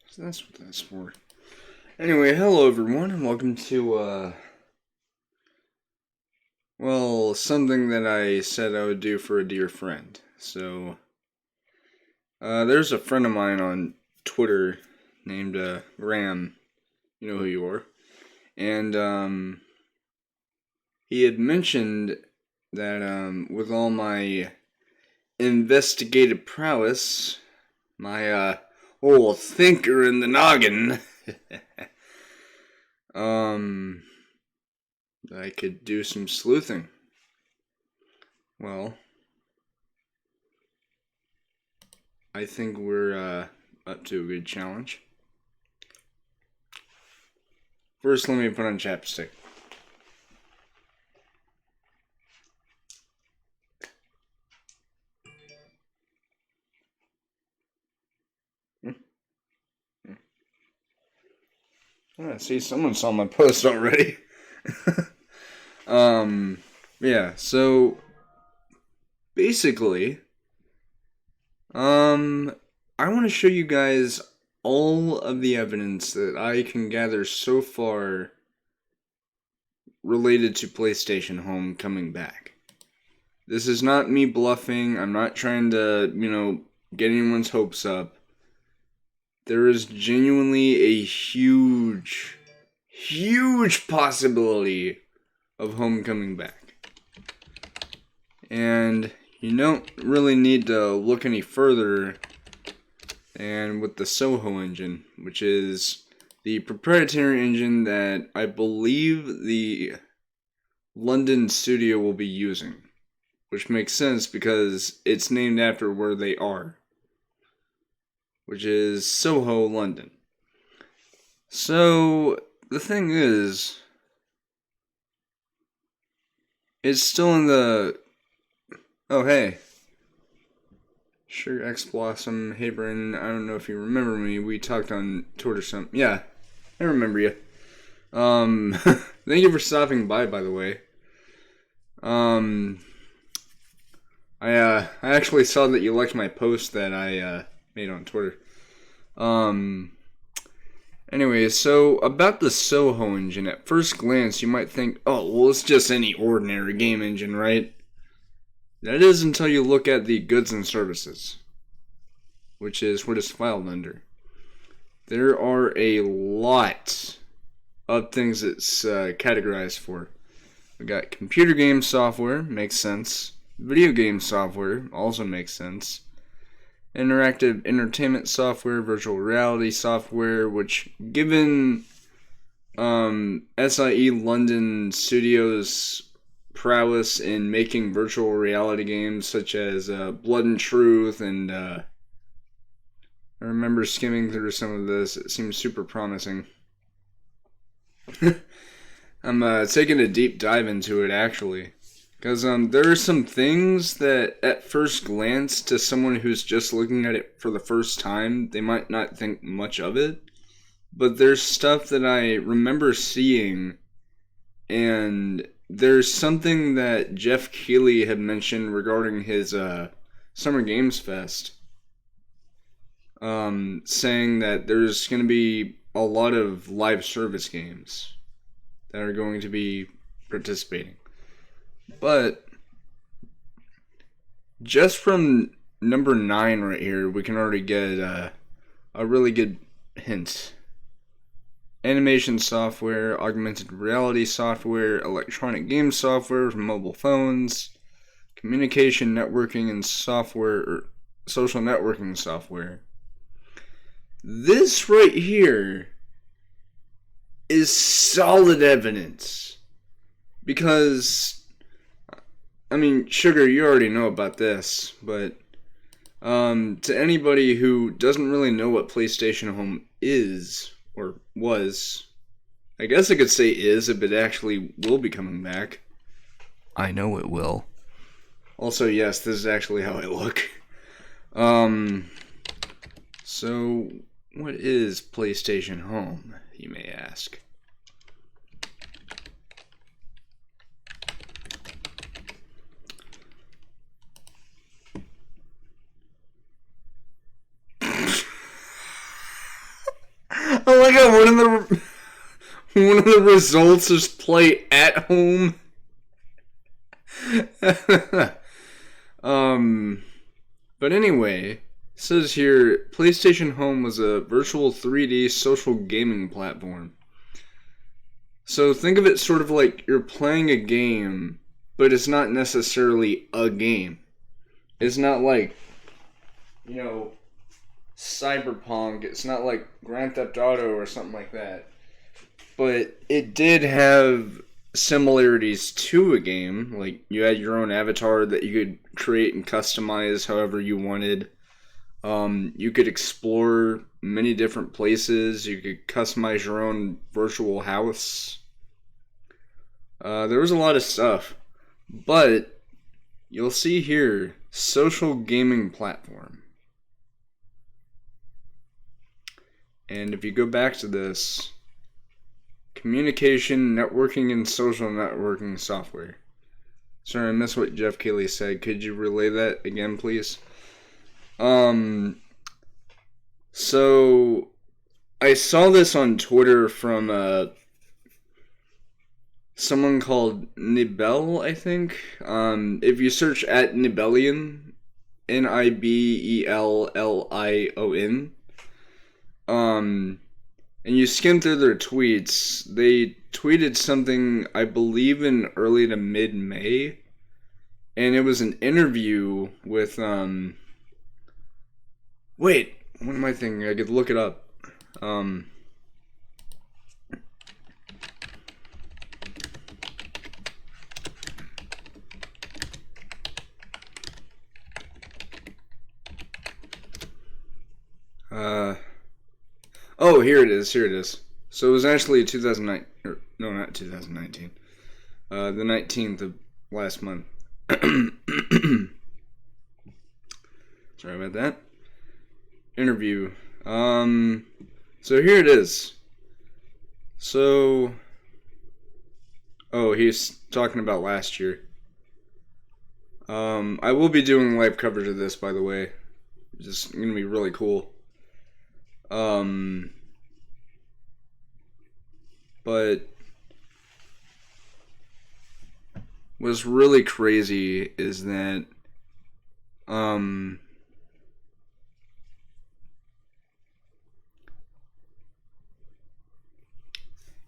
So that's what that's for. Anyway, hello everyone, and welcome to, well, something that I said I would do for a dear friend. So, there's a friend of mine on Twitter named, Ram. You know who you are. And, he had mentioned that, with all my investigative prowess, my, old thinker in the noggin, I could do some sleuthing. Well, I think we're, up to a good challenge. First, let me put on chapstick. See, someone saw my post already. Yeah, so basically, I want to show you guys all of the evidence that I can gather so far related to PlayStation Home coming back. This is not me bluffing. I'm not trying to, get anyone's hopes up. There is genuinely a huge possibility of Home coming back. And you don't really need to look any further than with the Soho engine, which is the proprietary engine that I believe the London studio will be using. Which makes sense because it's named after where they are, which is Soho, London. So, the thing is, it's still in the... Oh, hey. Sugar X Blossom, hey Brandon, I don't know if you remember me, we talked on Twitter some... Yeah, I remember you. Thank you for stopping by the way. I actually saw that you liked my post that I, made on Twitter. Anyway, so about the Soho engine, at first glance you might think, oh, well, it's just any ordinary game engine, right? That is until you look at the goods and services, which is what it's filed under. There are a lot of things it's categorized for. We got computer game software, makes sense. Video game software, also makes sense. Interactive entertainment software, virtual reality software, which given SIE London Studios' prowess in making virtual reality games such as Blood and Truth, and I remember skimming through some of this, it seems super promising. I'm taking a deep dive into it actually. Because there are some things that at first glance to someone who's just looking at it for the first time, they might not think much of it. But there's stuff that I remember seeing, and there's something that Jeff Keighley had mentioned regarding his Summer Games Fest. Saying that there's going to be a lot of live service games that are going to be participating. But just from number 9 right here, we can already get a really good hint. Animation software, augmented reality software, electronic game software for mobile phones, communication networking and software, or social networking software. This right here is solid evidence. Because... I mean, Sugar, you already know about this, but to anybody who doesn't really know what PlayStation Home is, or was, I guess I could say is if it actually will be coming back. I know it will. Also, yes, this is actually how I look. So, what is PlayStation Home, you may ask? I like how one of the results is play at home. But anyway, it says here PlayStation Home was a virtual 3D social gaming platform. So think of it sort of like you're playing a game, but it's not necessarily a game. It's not like, Cyberpunk. It's not like Grand Theft Auto or something like that. But it did have similarities to a game. Like, you had your own avatar that you could create and customize however you wanted. You could explore many different places. You could customize your own virtual house. There was a lot of stuff. But you'll see here, social gaming platform. And if you go back to this, communication, networking, and social networking software. Sorry, I missed what Jeff Keighley said. Could you relay that again, please? So I saw this on Twitter from someone called Nibel, I think. If you search at Nibellion, Nibellion, and you skim through their tweets, they tweeted something, I believe, in early to mid-May, and it was an interview with, wait, what am I thinking? I could look it up. Oh, here it is. So it was actually 2009, no, not 2019. The 19th of last month. Sorry about that. Interview. So here it is. So, he's talking about last year. I will be doing live coverage of this, by the way. It's just gonna be really cool. But what's really crazy is that,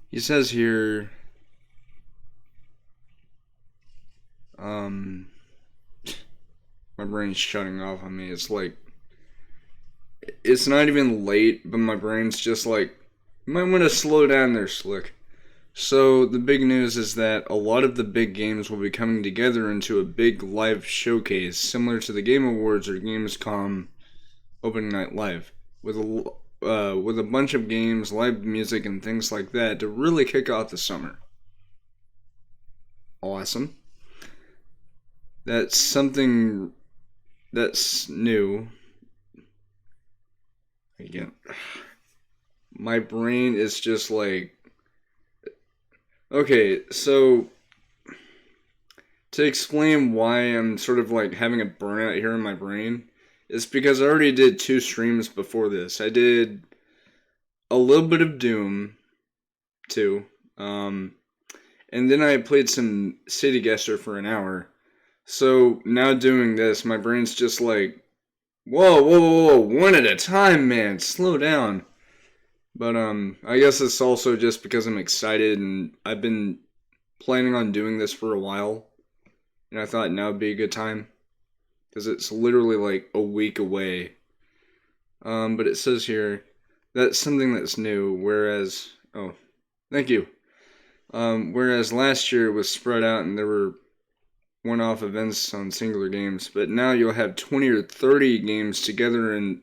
he says here, my brain's shutting off on me. It's like, it's not even late, but my brain's just like, you might want to slow down there, Slick. So, the big news is that a lot of the big games will be coming together into a big live showcase, similar to the Game Awards or Gamescom Opening Night Live, with a bunch of games, live music, and things like that to really kick off the summer. Awesome. That's something that's new. Again, my brain is just like, okay, so to explain why I'm sort of like having a burnout here in my brain, is because I already did 2 streams before this. I did a little bit of Doom 2, and then I played some City Guesser for an hour. So now doing this, my brain's just like, whoa, one at a time, man, slow down. But, I guess it's also just because I'm excited, and I've been planning on doing this for a while, and I thought now would be a good time, because it's literally like a week away. But it says here, that's something that's new, whereas, thank you. Whereas last year it was spread out, and there were one-off events on singular games, but now you'll have 20 or 30 games together in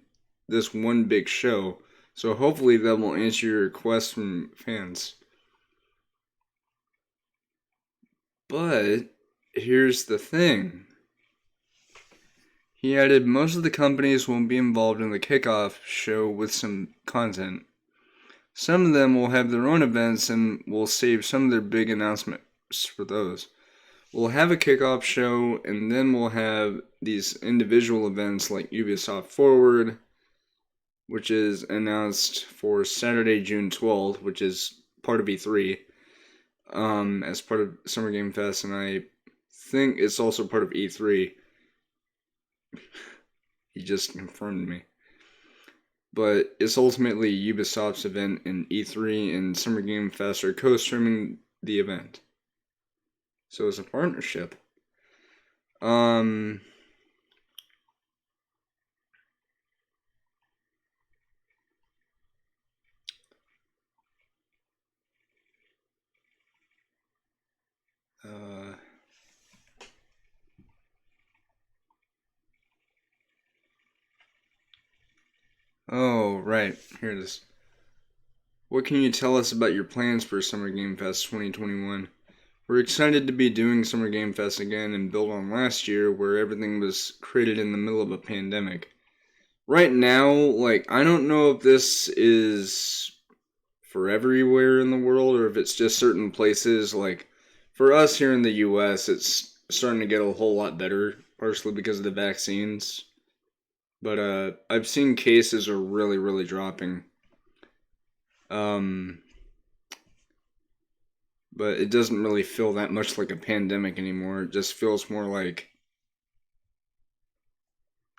this one big show, so hopefully that will answer your requests from fans. But here's the thing. He added most of the companies will be involved in the kickoff show with some content. Some of them will have their own events and will save some of their big announcements for those. We'll have a kickoff show, and then we'll have these individual events like Ubisoft Forward, which is announced for Saturday, June 12th, which is part of E3, as part of Summer Game Fest, and I think it's also part of E3. He just confirmed me. But it's ultimately Ubisoft's event, and E3 and Summer Game Fest are co-streaming the event. So it's a partnership. Oh, right. Here it is. What can you tell us about your plans for Summer Game Fest 2021? We're excited to be doing Summer Game Fest again and build on last year where everything was created in the middle of a pandemic. Right now, I don't know if this is for everywhere in the world or if it's just certain places. For us here in the US, it's starting to get a whole lot better, partially because of the vaccines. But I've seen cases are really, really dropping. But it doesn't really feel that much like a pandemic anymore. It just feels more like,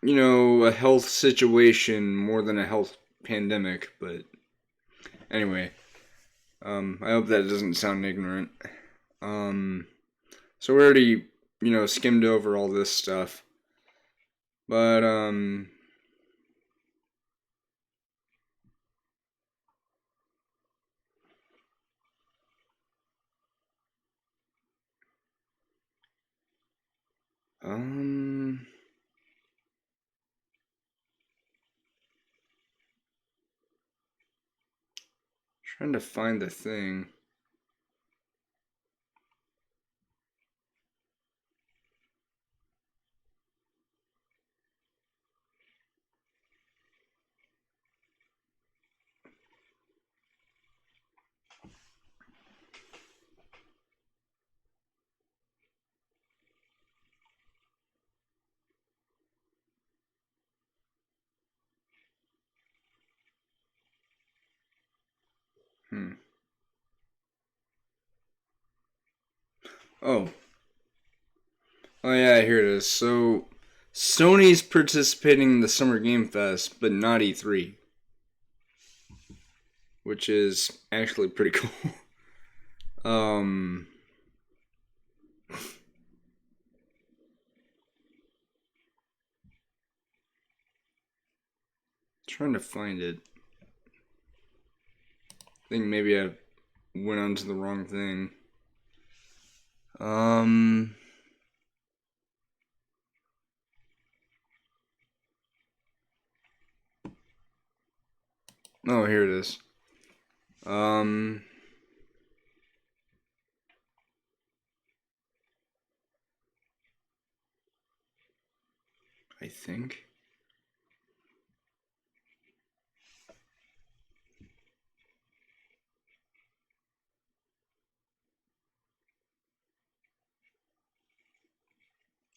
a health situation more than a health pandemic. But anyway, I hope that doesn't sound ignorant. So we already, skimmed over all this stuff. But, trying to find the thing. Oh. Oh yeah, here it is. So, Sony's participating in the Summer Game Fest, but not E3. Which is actually pretty cool. Trying to find it. I think maybe I went onto the wrong thing. Oh, here it is. I think.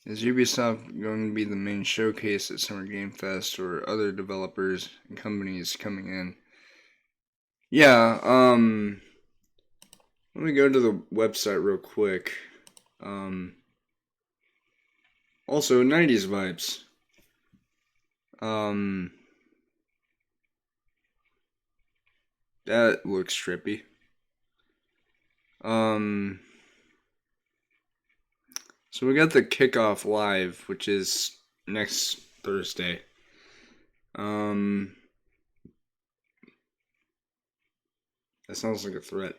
Is Ubisoft going to be the main showcase at Summer Game Fest, or other developers and companies coming in? Yeah, let me go to the website real quick. Also, 90s vibes. That looks trippy. So we got the kickoff live, which is next Thursday. That sounds like a threat.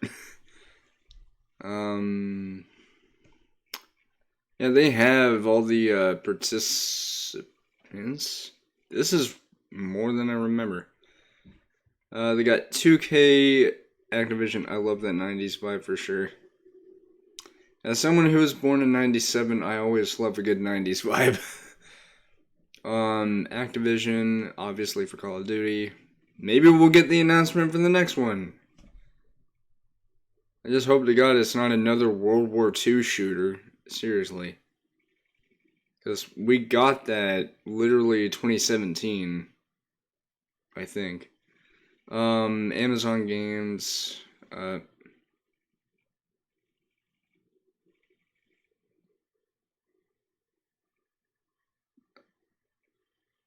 Yeah, they have all the participants. This is more than I remember. They got 2K, Activision. I love that 90s vibe for sure. As someone who was born in 97, I always love a good 90s vibe. Activision, obviously for Call of Duty. Maybe we'll get the announcement for the next one. I just hope to God it's not another World War II shooter. Seriously. Because we got that literally 2017. I think. Amazon games.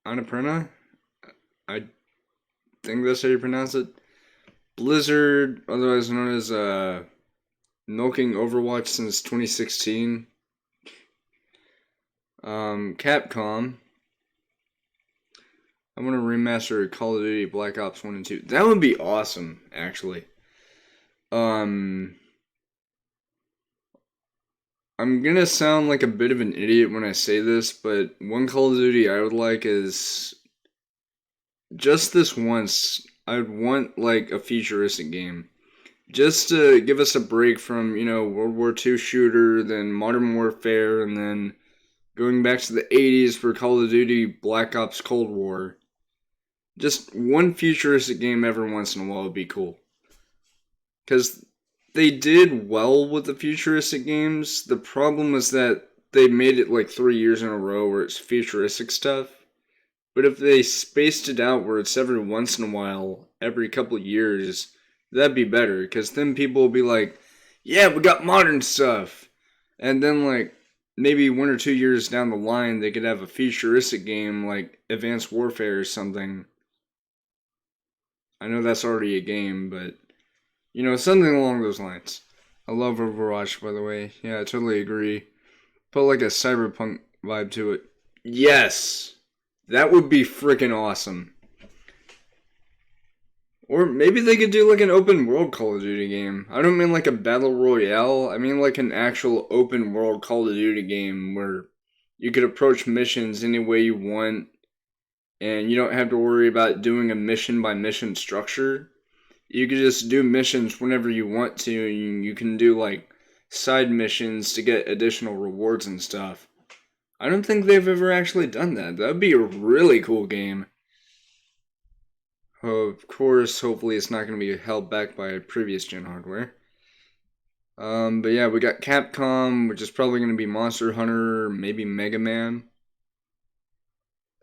Annapurna? I think that's how you pronounce it. Blizzard, otherwise known as milking Overwatch since 2016. Capcom. I want to remaster Call of Duty Black Ops 1 and 2. That would be awesome, actually. I'm gonna sound like a bit of an idiot when I say this, but one Call of Duty I would like is just this once. I'd want like a futuristic game. Just to give us a break from, World War II shooter, then Modern Warfare, and then going back to the 80s for Call of Duty Black Ops Cold War. Just one futuristic game every once in a while would be cool. Because they did well with the futuristic games. The problem was that they made it like 3 years in a row where it's futuristic stuff. But if they spaced it out where it's every once in a while, every couple of years, that'd be better. Because then people will be like, yeah, we got modern stuff. And then like, maybe 1 or 2 years down the line, they could have a futuristic game like Advanced Warfare or something. I know that's already a game, but, something along those lines. I love Overwatch, by the way. Yeah, I totally agree. Put like a cyberpunk vibe to it. Yes! That would be freaking awesome. Or maybe they could do like an open world Call of Duty game. I don't mean like a battle royale. I mean like an actual open world Call of Duty game where you could approach missions any way you want, and you don't have to worry about doing a mission by mission structure. You could just do missions whenever you want to. You can do like side missions to get additional rewards and stuff. I don't think they've ever actually done that. That would be a really cool game. Of course, hopefully it's not going to be held back by previous gen hardware. But yeah, we got Capcom, which is probably going to be Monster Hunter, maybe Mega Man.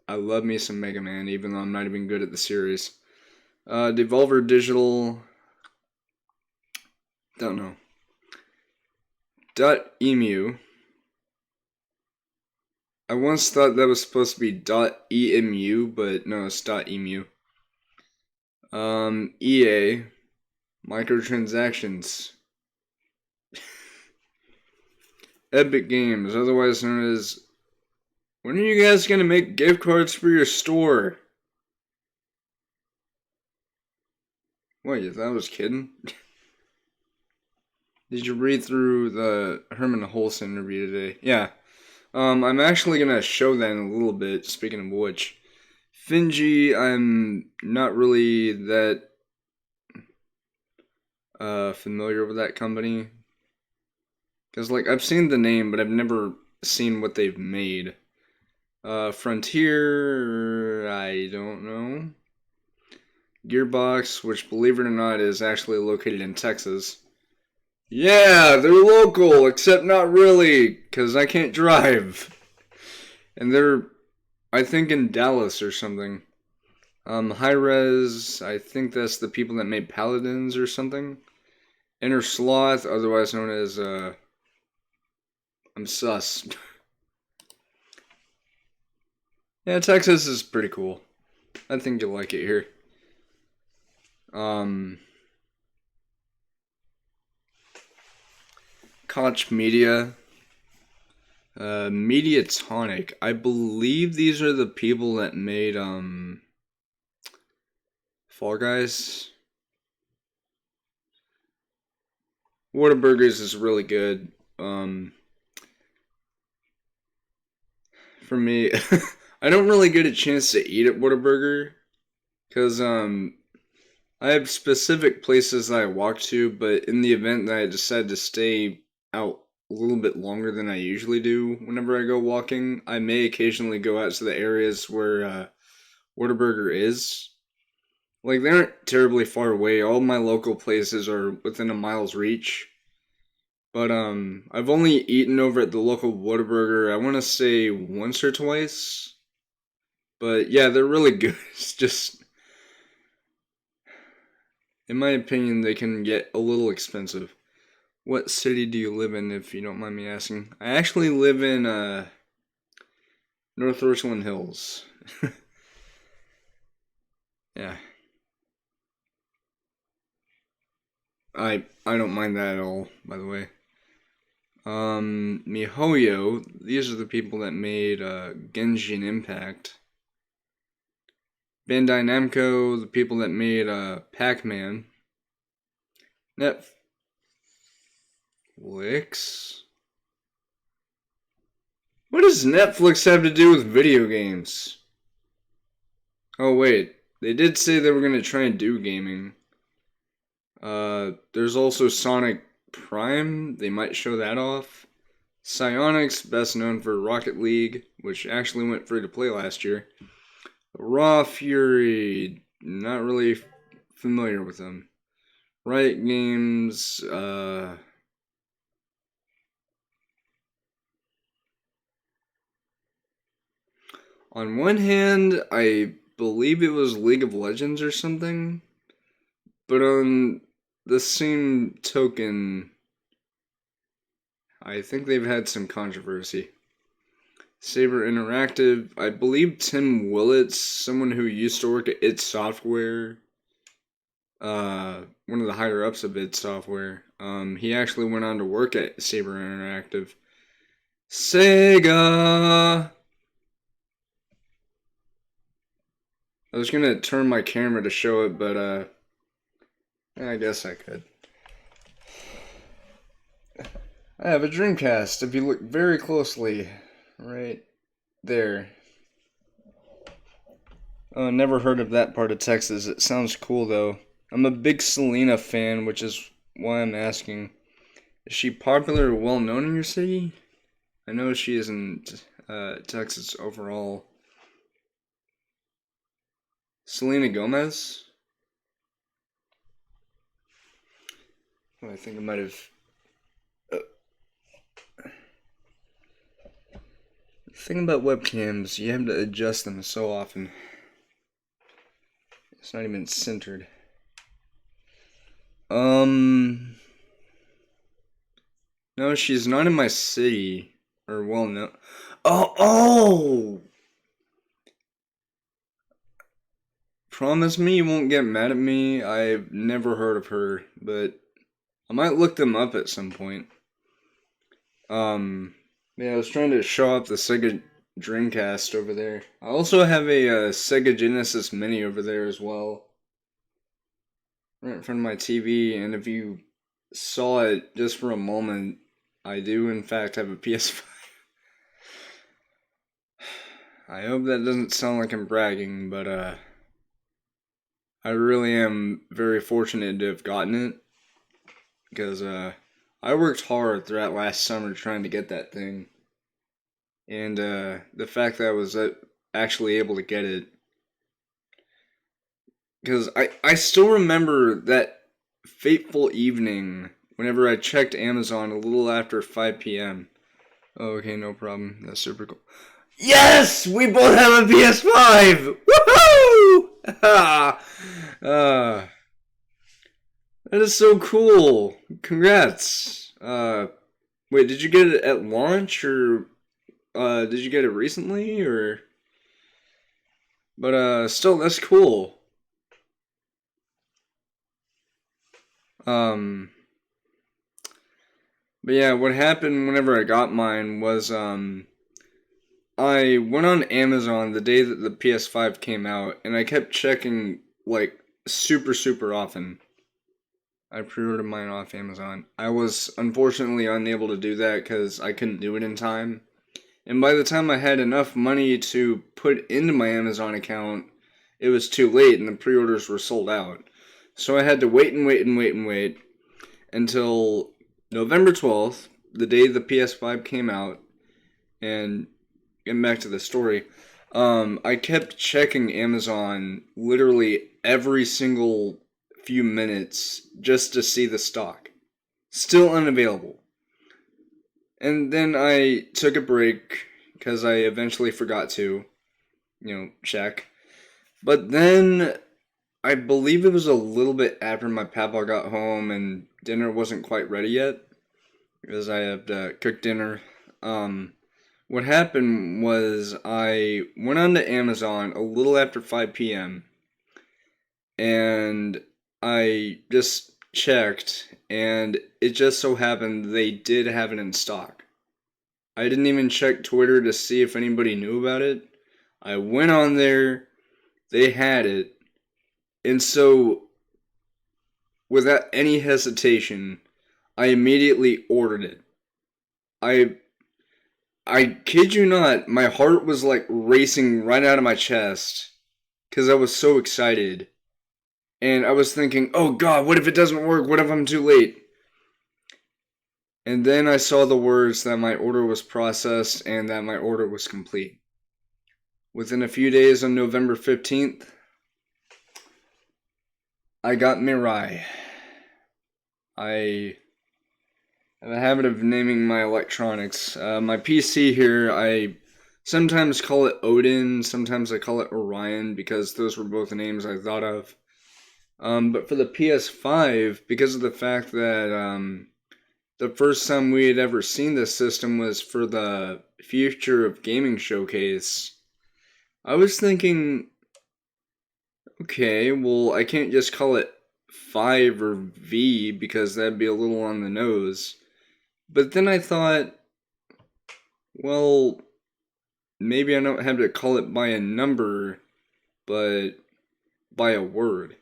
I love me some Mega Man, even though I'm not even good at the series. Devolver Digital. Don't know. .emu. I once thought that was supposed to be .emu, but no, it's .emu. EA. Microtransactions. Epic Games, otherwise known as... When are you guys gonna make gift cards for your store? What, you thought I was kidding? Did you read through the Herman Holson interview today? Yeah. I'm actually gonna show that in a little bit, speaking of which. Finji, I'm not really that familiar with that company. Because, like, I've seen the name, but I've never seen what they've made. Frontier, I don't know. Gearbox, which, believe it or not, is actually located in Texas. Yeah, they're local, except not really, because I can't drive. And they're, I think, in Dallas or something. Hi-Rez, I think that's the people that made Paladins or something. Inner Sloth, otherwise known as, I'm sus. Yeah, Texas is pretty cool. I think you'll like it here. Koch Media. Mediatonic. I believe these are the people that made, Fall Guys. Whataburgers is really good. For me, I don't really get a chance to eat at Whataburger, because, I have specific places that I walk to, but in the event that I decide to stay out a little bit longer than I usually do whenever I go walking, I may occasionally go out to the areas where Whataburger is. Like, they aren't terribly far away. All my local places are within a mile's reach. But I've only eaten over at the local Whataburger, I want to say once or twice. But yeah, they're really good. It's just, in my opinion, they can get a little expensive. What city do you live in, if you don't mind me asking? I actually live in North Richland Hills. Yeah. I don't mind that at all, by the way. MiHoYo, these are the people that made Genshin Impact. Bandai Namco, the people that made Pac-Man. Netflix? What does Netflix have to do with video games? Oh wait, they did say they were gonna try and do gaming. There's also Sonic Prime, they might show that off. Psyonix, best known for Rocket League, which actually went free to play last year. Raw Fury, not really familiar with them. Riot Games, on one hand, I believe it was League of Legends or something, but on the same token, I think they've had some controversy. Saber Interactive, I believe Tim Willits, someone who used to work at id Software, one of the higher ups of id Software, he actually went on to work at Saber Interactive. Sega! I was gonna turn my camera to show it, but I guess I could. I have a Dreamcast, if you look very closely, right there. Oh, never heard of that part of Texas. It sounds cool though. I'm a big Selena fan, which is why I'm asking. Is she popular or well known in your city? I know she is in Texas overall. Selena Gomez? Well, I think I might have. The thing about webcams, you have to adjust them so often. It's not even centered. No, she's not in my city. Or well known. Oh! Promise me you won't get mad at me. I've never heard of her, but I might look them up at some point. Yeah, I was trying to show off the Sega Dreamcast over there. I also have a Sega Genesis Mini over there as well. Right in front of my TV, and if you saw it just for a moment, I do in fact have a PS5. I hope that doesn't sound like I'm bragging, but I really am very fortunate to have gotten it, because I worked hard throughout last summer trying to get that thing, and the fact that I was actually able to get it, because I still remember that fateful evening whenever I checked Amazon a little after 5 p.m. Oh, okay, no problem. That's super cool. Yes! We both have a PS5! Woohoo! That is so cool. Congrats. Wait, did you get it at launch, or did you get it recently, or? But still, that's cool. But yeah, what happened whenever I got mine was I went on Amazon the day that the PS5 came out, and I kept checking like super often. I pre-ordered mine off Amazon. I was unfortunately unable to do that because I couldn't do it in time. And by the time I had enough money to put into my Amazon account, it was too late and the pre-orders were sold out. So I had to wait until November 12th, the day the PS5 came out. And getting back to the story, I kept checking Amazon literally every single few minutes just to see the stock. Still unavailable. And then I took a break because I eventually forgot to, check. But then I believe it was a little bit after my papa got home and dinner wasn't quite ready yet because I had cooked dinner. Um, what happened was I went on to Amazon a little after 5 p.m. and I just checked, and it just so happened they did have it in stock. I didn't even check Twitter to see if anybody knew about it. I went on there, they had it, and so without any hesitation, I immediately ordered it. I I kid you not, my heart was like racing right out of my chest because I was so excited. And I was thinking, oh God, what if it doesn't work? What if I'm too late? And then I saw the words that my order was processed and that my order was complete. Within a few days on November 15th, I got Mirai. I have a habit of naming my electronics. My PC here, I sometimes call it Odin, sometimes I call it Orion because those were both the names I thought of. But for the PS5, because of the fact that the first time we had ever seen this system was for the Future of Gaming Showcase, I was thinking, okay, well, I can't just call it 5 or V because that'd be a little on the nose. But then I thought, well, maybe I don't have to call it by a number, but by a word.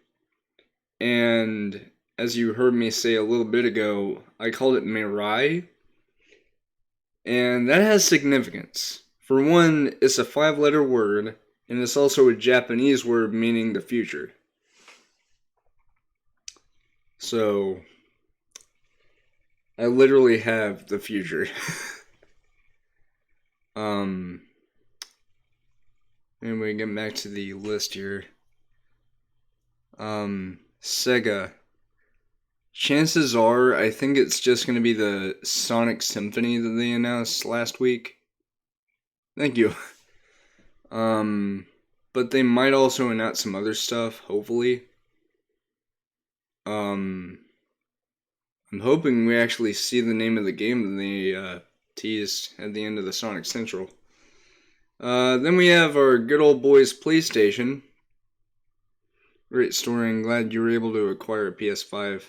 And as you heard me say a little bit ago, I called it Mirai, and that has significance. For one, it's a 5-letter word, and it's also a Japanese word meaning the future. So, I literally have the future. Anyway, getting back to the list here. Sega. Chances are, I think it's just going to be the Sonic Symphony that they announced last week. Thank you. But they might also announce some other stuff, hopefully. I'm hoping we actually see the name of the game that they teased at the end of the Sonic Central. Then we have our good old boys PlayStation. Great story, and glad you were able to acquire a PS5.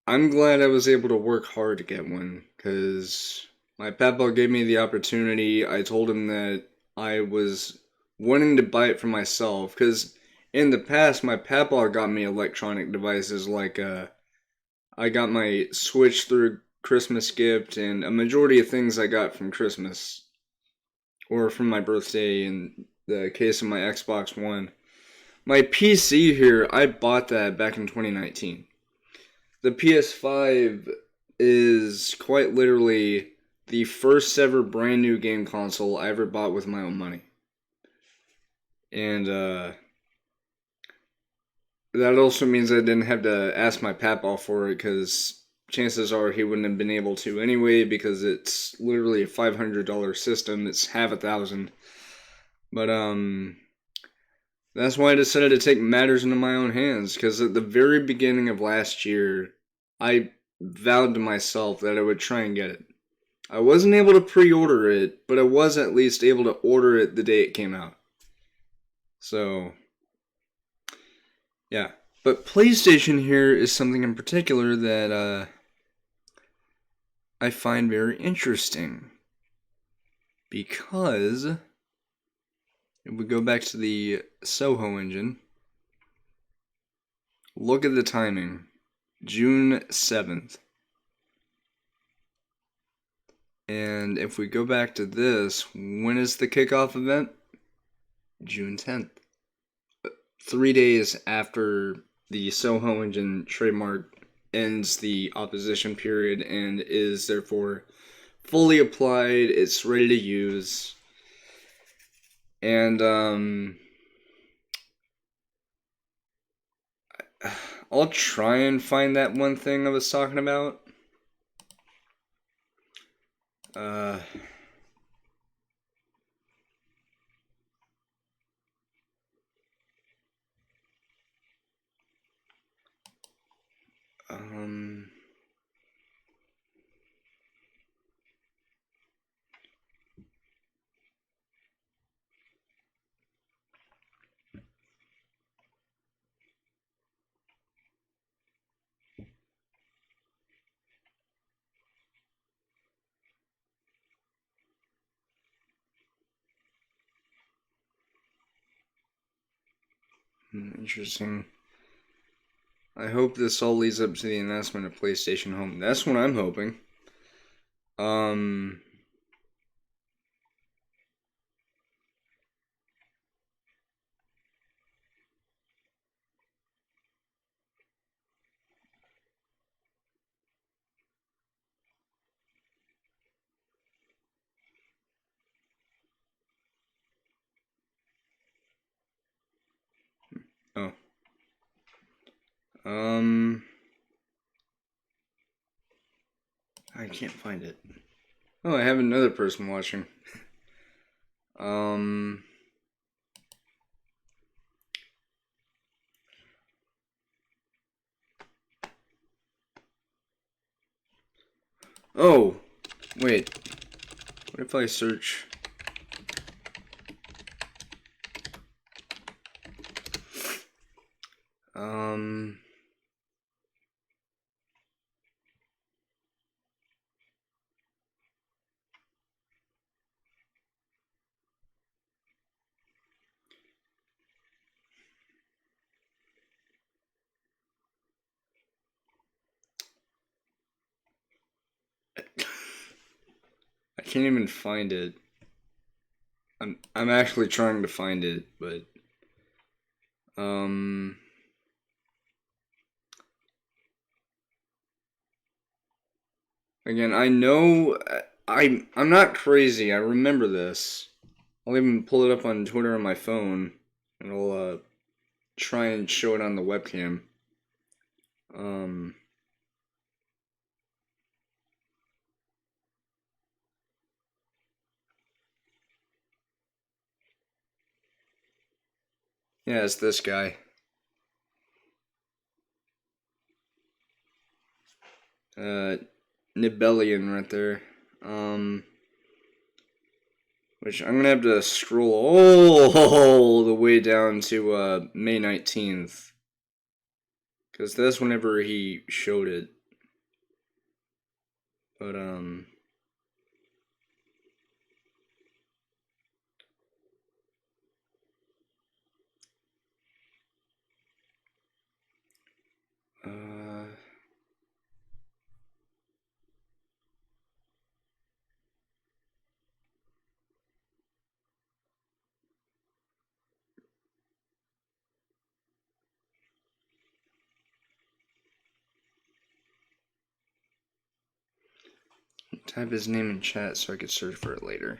I'm glad I was able to work hard to get one, because my papa gave me the opportunity. I told him that I was wanting to buy it for myself, because in the past, my papa got me electronic devices like I got my Switch through Christmas gift, and a majority of things I got from Christmas, or from my birthday in the case of my Xbox One. My PC here, I bought that back in 2019. The PS5 is quite literally the first ever brand new game console I ever bought with my own money. And that also means I didn't have to ask my papa for it, because chances are he wouldn't have been able to anyway, because it's literally a $500 system. It's half $1,000. But that's why I decided to take matters into my own hands, because at the very beginning of last year, I vowed to myself that I would try and get it. I wasn't able to pre-order it, but I was at least able to order it the day it came out. So, yeah. But PlayStation here is something in particular that I find very interesting. Because, if we go back to the Soho engine, look at the timing. June 7th. And if we go back to this, when is the kickoff event? June 10th. 3 days after the Soho engine trademark ends the opposition period and is therefore fully applied, it's ready to use. And I'll try and find that one thing I was talking about. Interesting. I hope this all leads up to the announcement of PlayStation Home. That's what I'm hoping. Oh. I can't find it. Oh, I have another person watching. Oh, wait. What if I search? I can't even find it. I'm actually trying to find it, but again, I know I'm not crazy. I remember this. I'll even pull it up on Twitter on my phone, and I'll try and show it on the webcam. Yeah, it's this guy. Nibelian right there. Which I'm gonna have to scroll all the way down to May 19th. Because that's whenever he showed it. But type his name in chat so I could search for it later.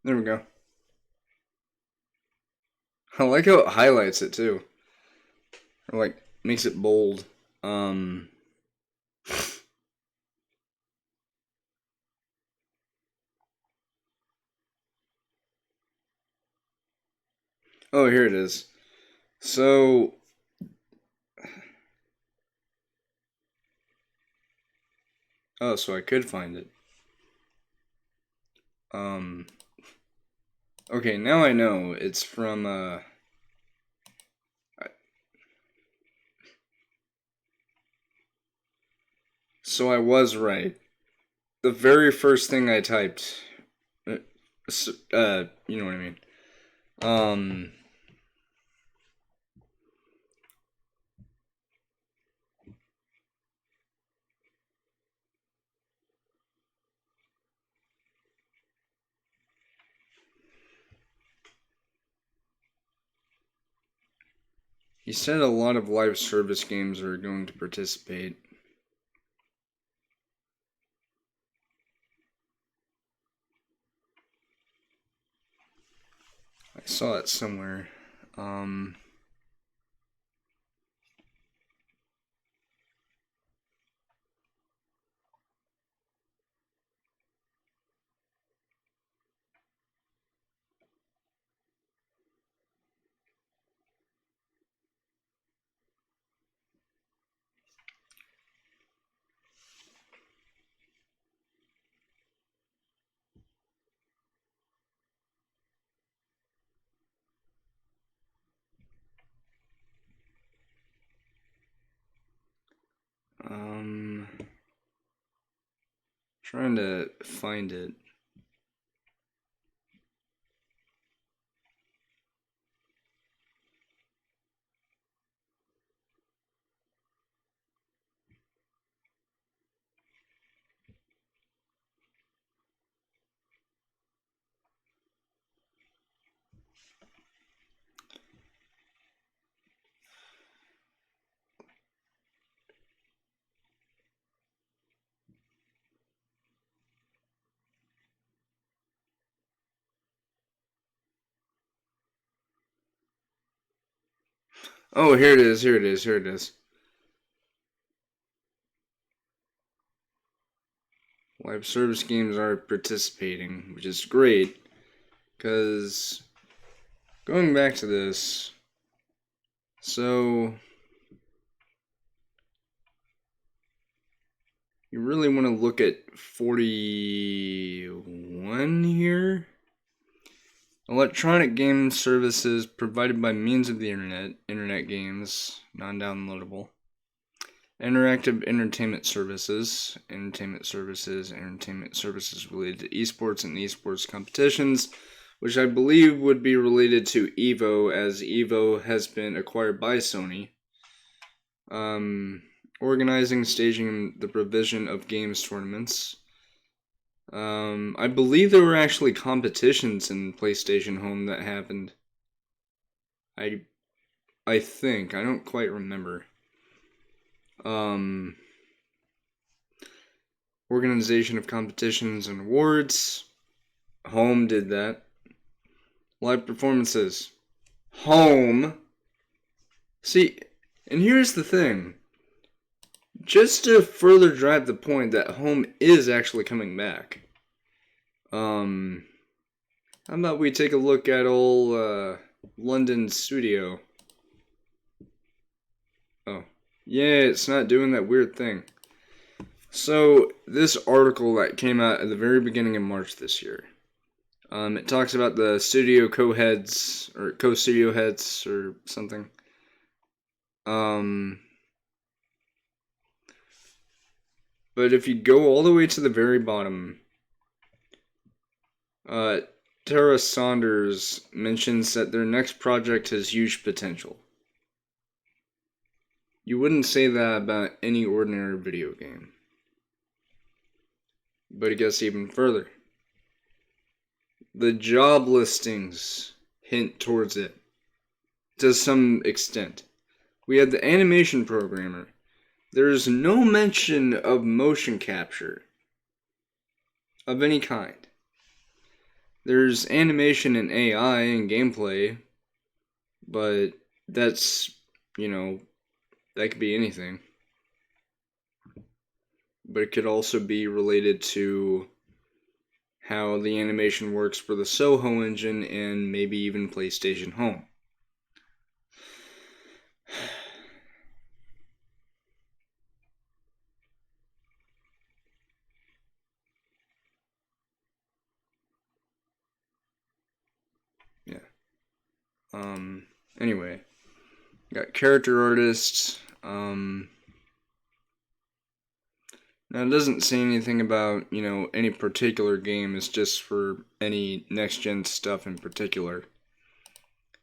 There we go. I like how it highlights it too. Or like makes it bold. Oh, here it is. So so I could find it. Okay, now I know. It's from so I was right. The very first thing I typed you know what I mean. He said a lot of live service games are going to participate. I saw it somewhere. Trying to find it. Oh, here it is, here it is, here it is. Live service games are participating, which is great, because going back to this, so you really want to look at 41 here. Electronic game services provided by means of the internet games, non-downloadable. Interactive entertainment services related to esports and esports competitions, which I believe would be related to EVO, as EVO has been acquired by Sony. Organizing, staging the provision of games tournaments. I believe there were actually competitions in PlayStation Home that happened. I think. I don't quite remember. Organization of competitions and awards. Home did that. Live performances. Home. See, and here's the thing. Just to further drive the point that Home is actually coming back. How about we take a look at old London Studio? Oh, yeah, it's not doing that weird thing. So, this article that came out at the very beginning of March this year, it talks about the studio co-heads, or co-studio heads, or something. But if you go all the way to the very bottom, Tara Saunders mentions that their next project has huge potential. You wouldn't say that about any ordinary video game. But it gets even further. The job listings hint towards it, to some extent. We had the animation programmer. There's no mention of motion capture of any kind. There's animation and AI and gameplay, but that's, that could be anything. But it could also be related to how the animation works for the Soho engine and maybe even PlayStation Home. Yeah. Anyway, got character artists. Now, it doesn't say anything about, any particular game. It's just for any next-gen stuff in particular.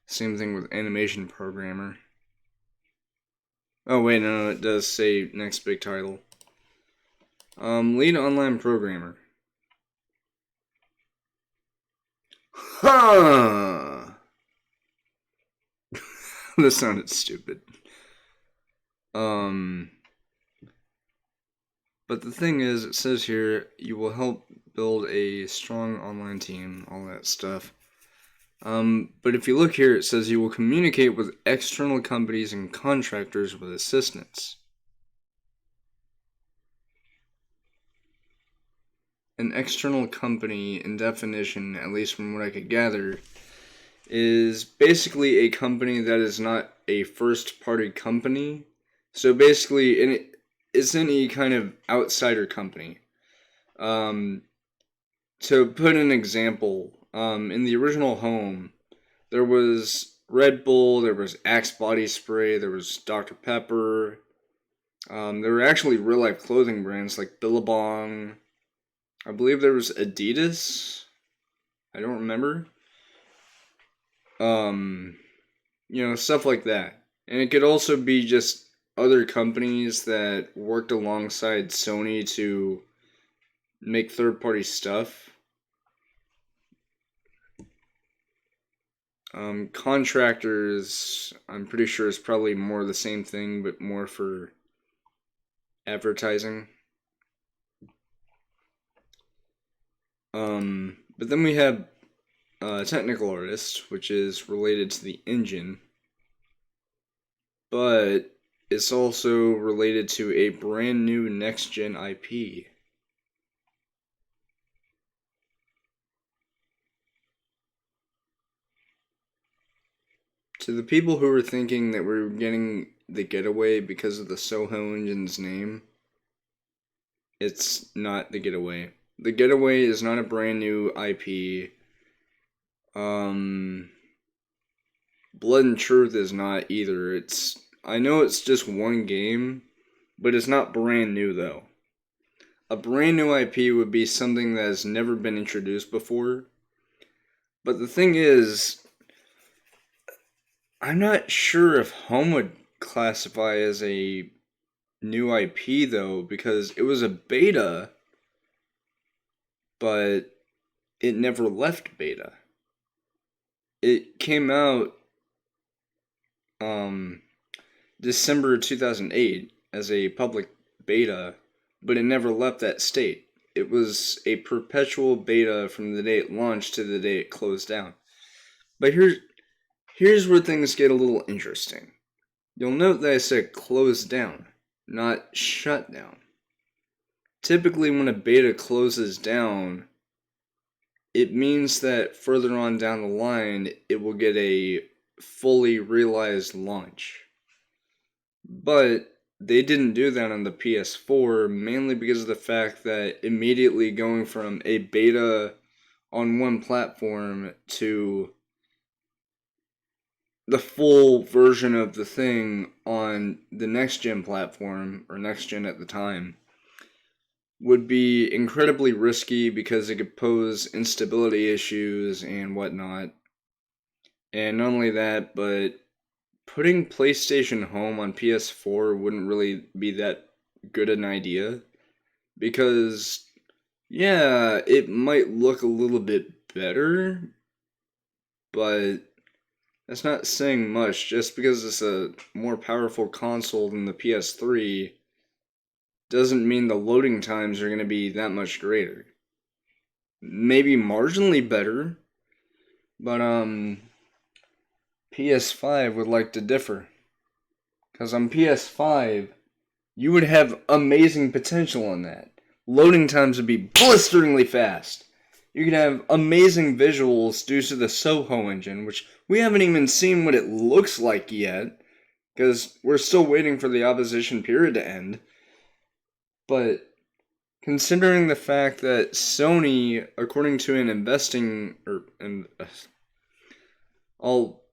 Same thing with animation programmer. Oh, wait, no, it does say next big title. Lead online programmer. Huh! This sounded stupid. But the thing is, it says here, you will help build a strong online team, all that stuff. But if you look here, it says you will communicate with external companies and contractors with assistance. An external company, in definition, at least from what I could gather, is basically a company that is not a first-party company. So basically, it's any kind of outsider company. To put an example, in the original home, there was Red Bull, there was Axe body spray, there was Dr. Pepper. There were actually real-life clothing brands like Billabong. I believe there was Adidas. I don't remember. Stuff like that. And it could also be just other companies that worked alongside Sony to make third-party stuff. Contractors, I'm pretty sure is probably more the same thing, but more for advertising. But then we have technical artist, which is related to the engine, but it's also related to a brand new next-gen IP. To the people who were thinking that we were getting the Getaway because of the Soho engine's name, it's not the Getaway. The Getaway is not a brand new IP. Blood and Truth is not either. I know it's just one game, but it's not brand new though. A brand new IP would be something that has never been introduced before. But the thing is, I'm not sure if Home would classify as a new IP though, because it was a beta, but it never left beta. It came out December 2008 as a public beta, but it never left that state. It was a perpetual beta from the day it launched to the day it closed down. But here's where things get a little interesting. You'll note that I said closed down, not shut down. Typically when a beta closes down, it means that further on down the line, it will get a fully realized launch. But they didn't do that on the PS4, mainly because of the fact that immediately going from a beta on one platform to the full version of the thing on the next-gen platform, or next-gen at the time, would be incredibly risky because it could pose instability issues and whatnot. And not only that, but putting PlayStation Home on PS4 wouldn't really be that good an idea. Because, yeah, it might look a little bit better, but that's not saying much. Just because it's a more powerful console than the PS3 doesn't mean the loading times are going to be that much greater. Maybe marginally better, but PS5 would like to differ. Because on PS5, you would have amazing potential on that. Loading times would be blisteringly fast. You could have amazing visuals due to the Soho engine, which we haven't even seen what it looks like yet, because we're still waiting for the opposition period to end. But considering the fact that Sony, according to an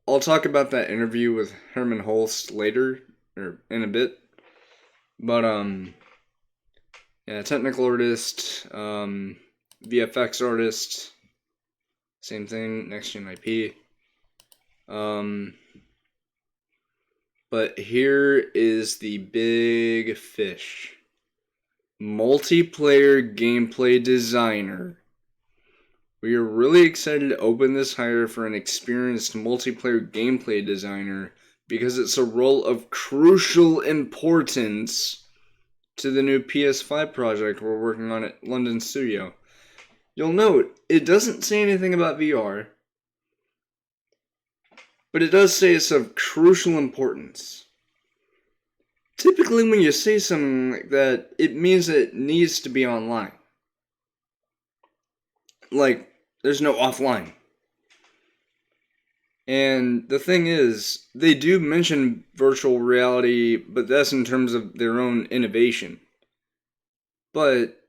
I'll talk about that interview with Herman Holst later, or in a bit. But technical artist, VFX artist, same thing, next gen IP. But here is the big fish. Multiplayer gameplay designer. We are really excited to open this hire for an experienced multiplayer gameplay designer because it's a role of crucial importance to the new PS5 project we're working on at London Studio. You'll note, it doesn't say anything about VR, but it does say it's of crucial importance. Typically, when you say something like that, it means that it needs to be online. Like, there's no offline. And the thing is, they do mention virtual reality, but that's in terms of their own innovation. But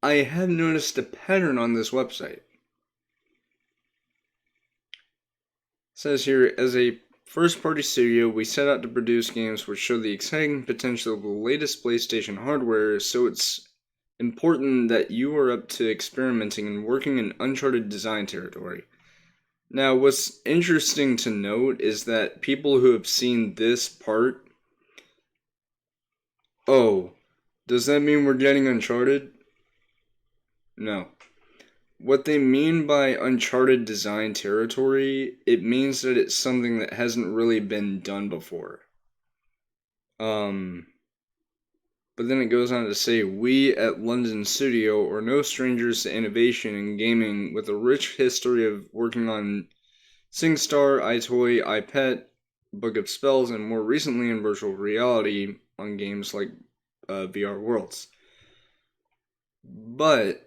I have noticed a pattern on this website. It says here, as a first-party studio, we set out to produce games which show the exciting potential of the latest PlayStation hardware, so it's important that you are up to experimenting and working in uncharted design territory. Now, what's interesting to note is that people who have seen this part... Oh, does that mean we're getting Uncharted? No. What they mean by uncharted design territory, it means that it's something that hasn't really been done before. But then it goes on to say, we at London Studio are no strangers to innovation in gaming with a rich history of working on SingStar, iToy, iPet, Book of Spells, and more recently in virtual reality on games like VR Worlds. But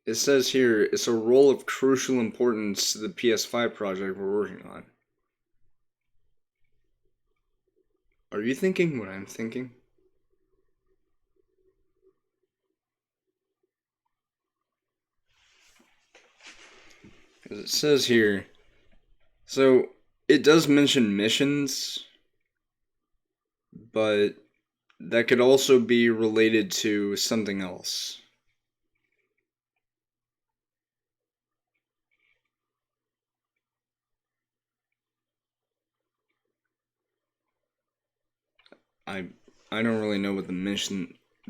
it says here, it's a role of crucial importance to the PS5 project we're working on. Are you thinking what I'm thinking? Because it says here, so it does mention missions, but that could also be related to something else. I don't really know what the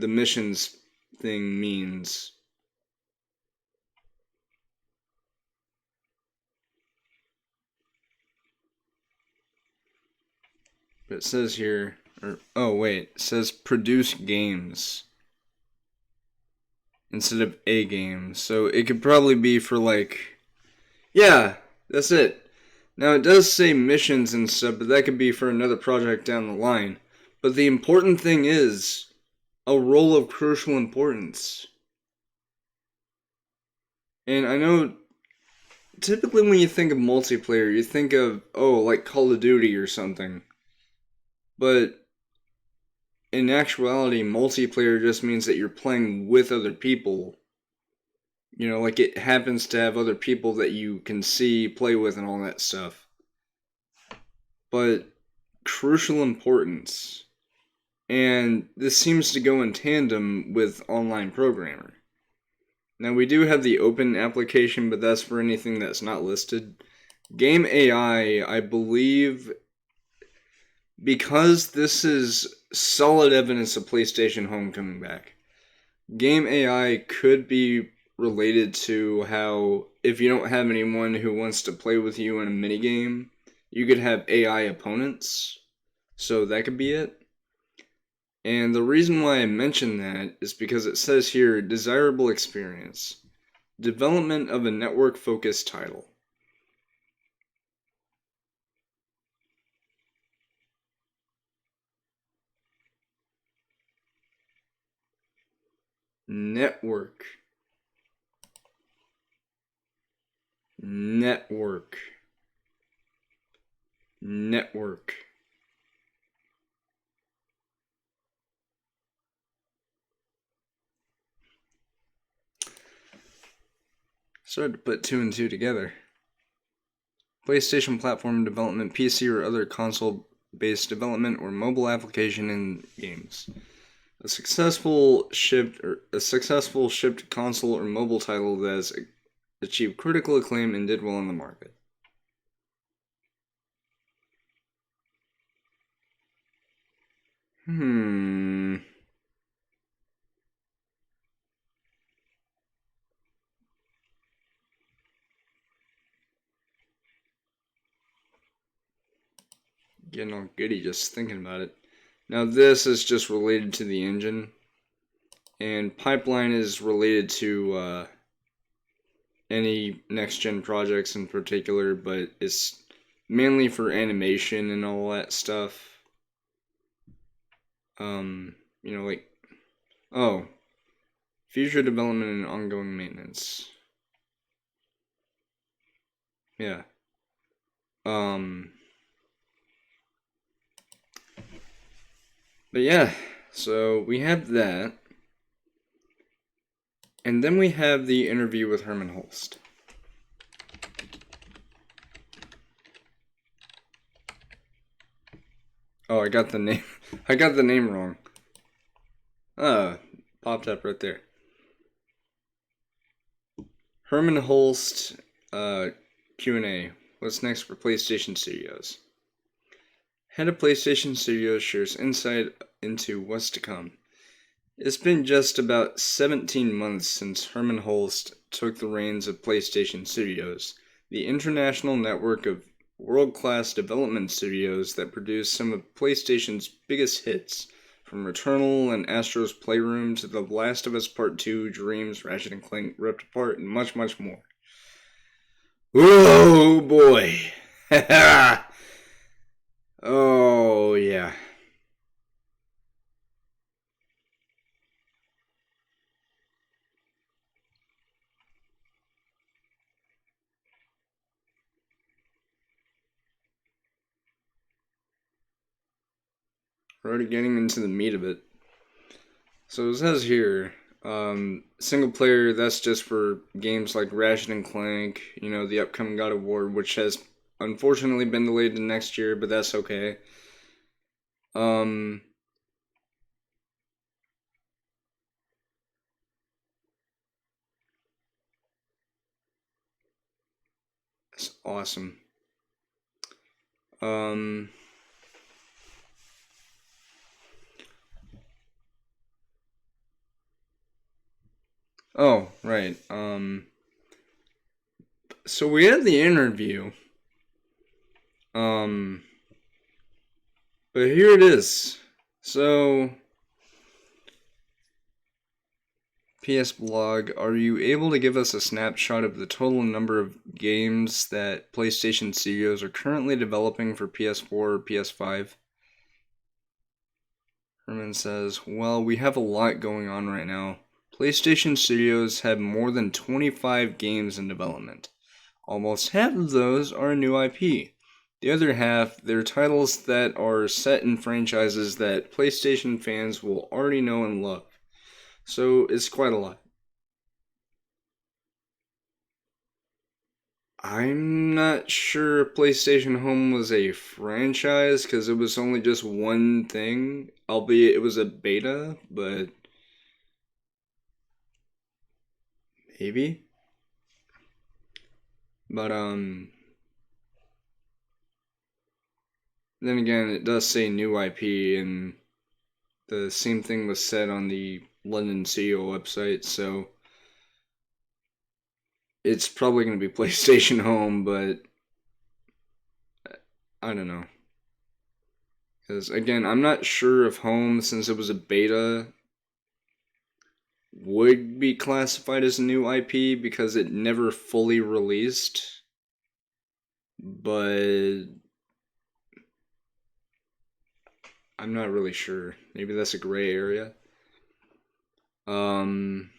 missions thing means. But it says here, it says produce games instead of a game. So it could probably be for yeah, that's it. Now it does say missions and stuff, but that could be for another project down the line. But the important thing is a role of crucial importance. And I know typically when you think of multiplayer, you think of, like Call of Duty or something. But in actuality, multiplayer just means that you're playing with other people. You know, like it happens to have other people that you can see, play with, and all that stuff. But crucial importance. And this seems to go in tandem with online programmer. Now we do have the open application, but that's for anything that's not listed. Game AI, I believe, because this is solid evidence of PlayStation Home coming back, Game AI could be related to how if you don't have anyone who wants to play with you in a minigame, you could have AI opponents. So that could be it. And the reason why I mention that is because it says here, desirable experience. Development of a network-focused title. Network. Network. Network. Started to put two and two together. PlayStation platform development, PC or other console-based development or mobile application in games. A successful shipped console or mobile title that has achieved critical acclaim and did well in the market. Getting all giddy just thinking about it. Now this is just related to the engine, and pipeline is related to any next-gen projects in particular, but it's mainly for animation and all that stuff. Like, oh, future development and ongoing maintenance. Yeah. But yeah, so we have that. And then we have the interview with Herman Holst. Oh, I got the name. I got the name wrong. Popped up right there. Herman Holst, Q&A. What's next for PlayStation Studios? Head of PlayStation Studios shares insight into what's to come. It's been just about 17 months since Herman Holst took the reins of PlayStation Studios, the international network of world-class development studios that produce some of PlayStation's biggest hits, from Returnal and Astro's Playroom to The Last of Us Part 2, Dreams, Ratchet & Clank Ripped Apart, and much, much more. Oh boy! Oh yeah. We're already getting into the meat of it. So it says here, single player, that's just for games like Ratchet and Clank, the upcoming God of War, which has unfortunately been delayed to next year, but that's okay. That's awesome. Oh, right. So we had the interview. But here it is. So, PS Blog, are you able to give us a snapshot of the total number of games that PlayStation Studios are currently developing for PS4 or PS5? Herman says, well, we have a lot going on right now. PlayStation Studios have more than 25 games in development. Almost half of those are a new IP. The other half, they're titles that are set in franchises that PlayStation fans will already know and love. So it's quite a lot. I'm not sure PlayStation Home was a franchise because it was only just one thing, albeit it was a beta, but maybe. But then again, it does say new IP, and the same thing was said on the London CEO website, so it's probably going to be PlayStation Home, but I don't know. Because again, I'm not sure if Home, since it was a beta, would be classified as a new IP because it never fully released. But I'm not really sure. Maybe that's a gray area. Um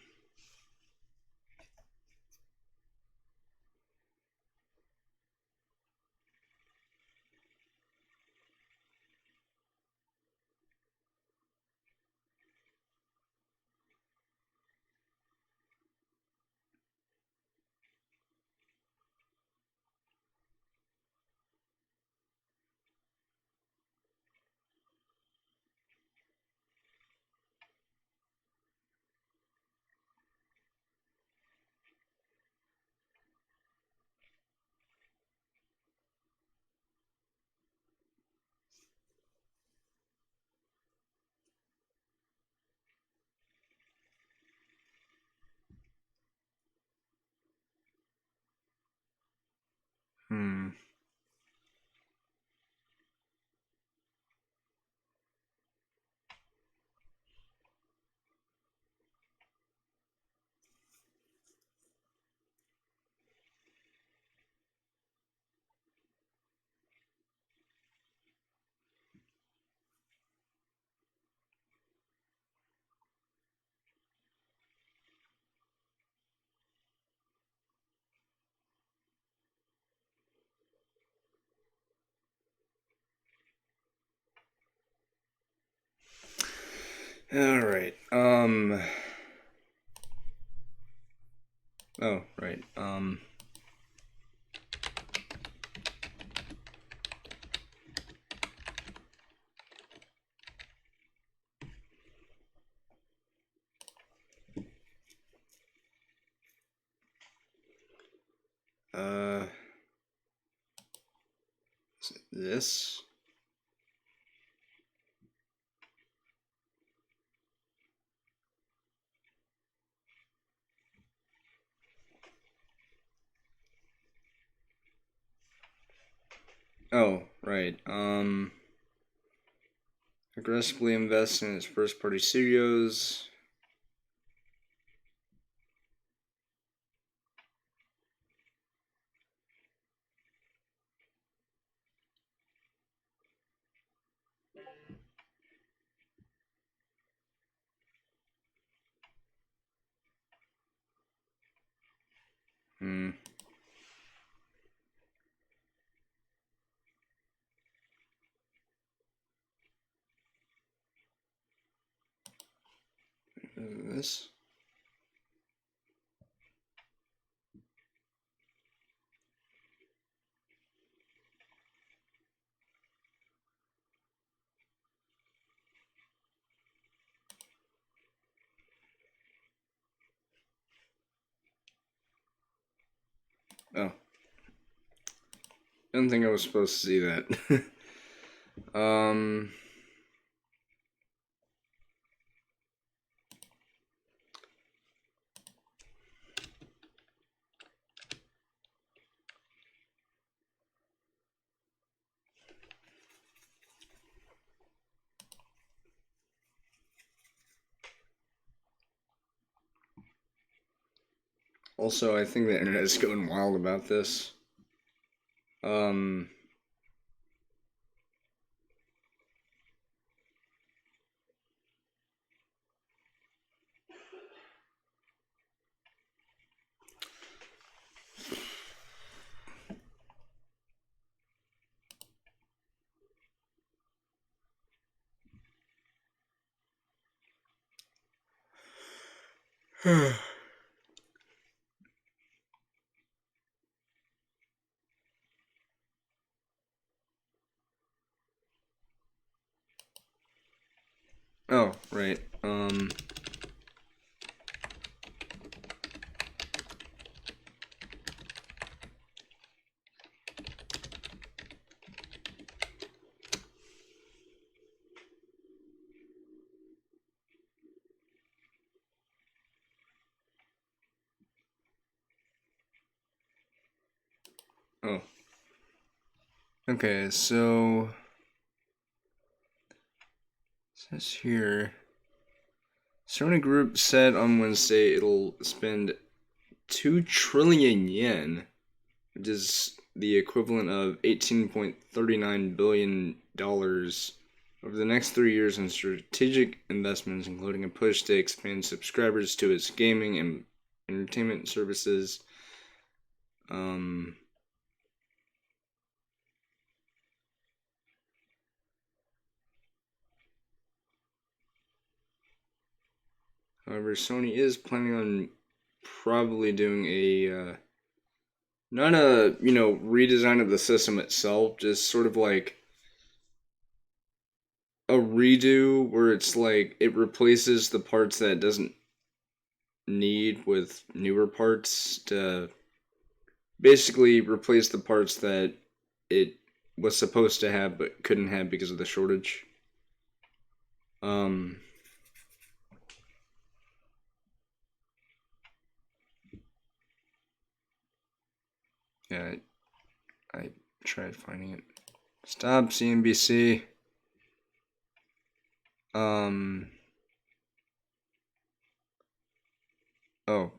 hmm. Alright, oh, right, this? Oh, right, aggressively invest in its first-party studios. Hmm. This? Oh. I don't think I was supposed to see that. Also, I think the internet is going wild about this. Um, oh, right. Oh. Okay, so it says here, Sony Group said on Wednesday it'll spend 2 trillion yen, which is the equivalent of $18.39 billion over the next 3 years in strategic investments, including a push to expand subscribers to its gaming and entertainment services. However, Sony is planning on probably doing a not a redesign of the system itself, just sort of like a redo where it's like it replaces the parts that it doesn't need with newer parts to basically replace the parts that it was supposed to have but couldn't have because of the shortage. Um, yeah, I tried finding it. Stop CNBC. Um, oh,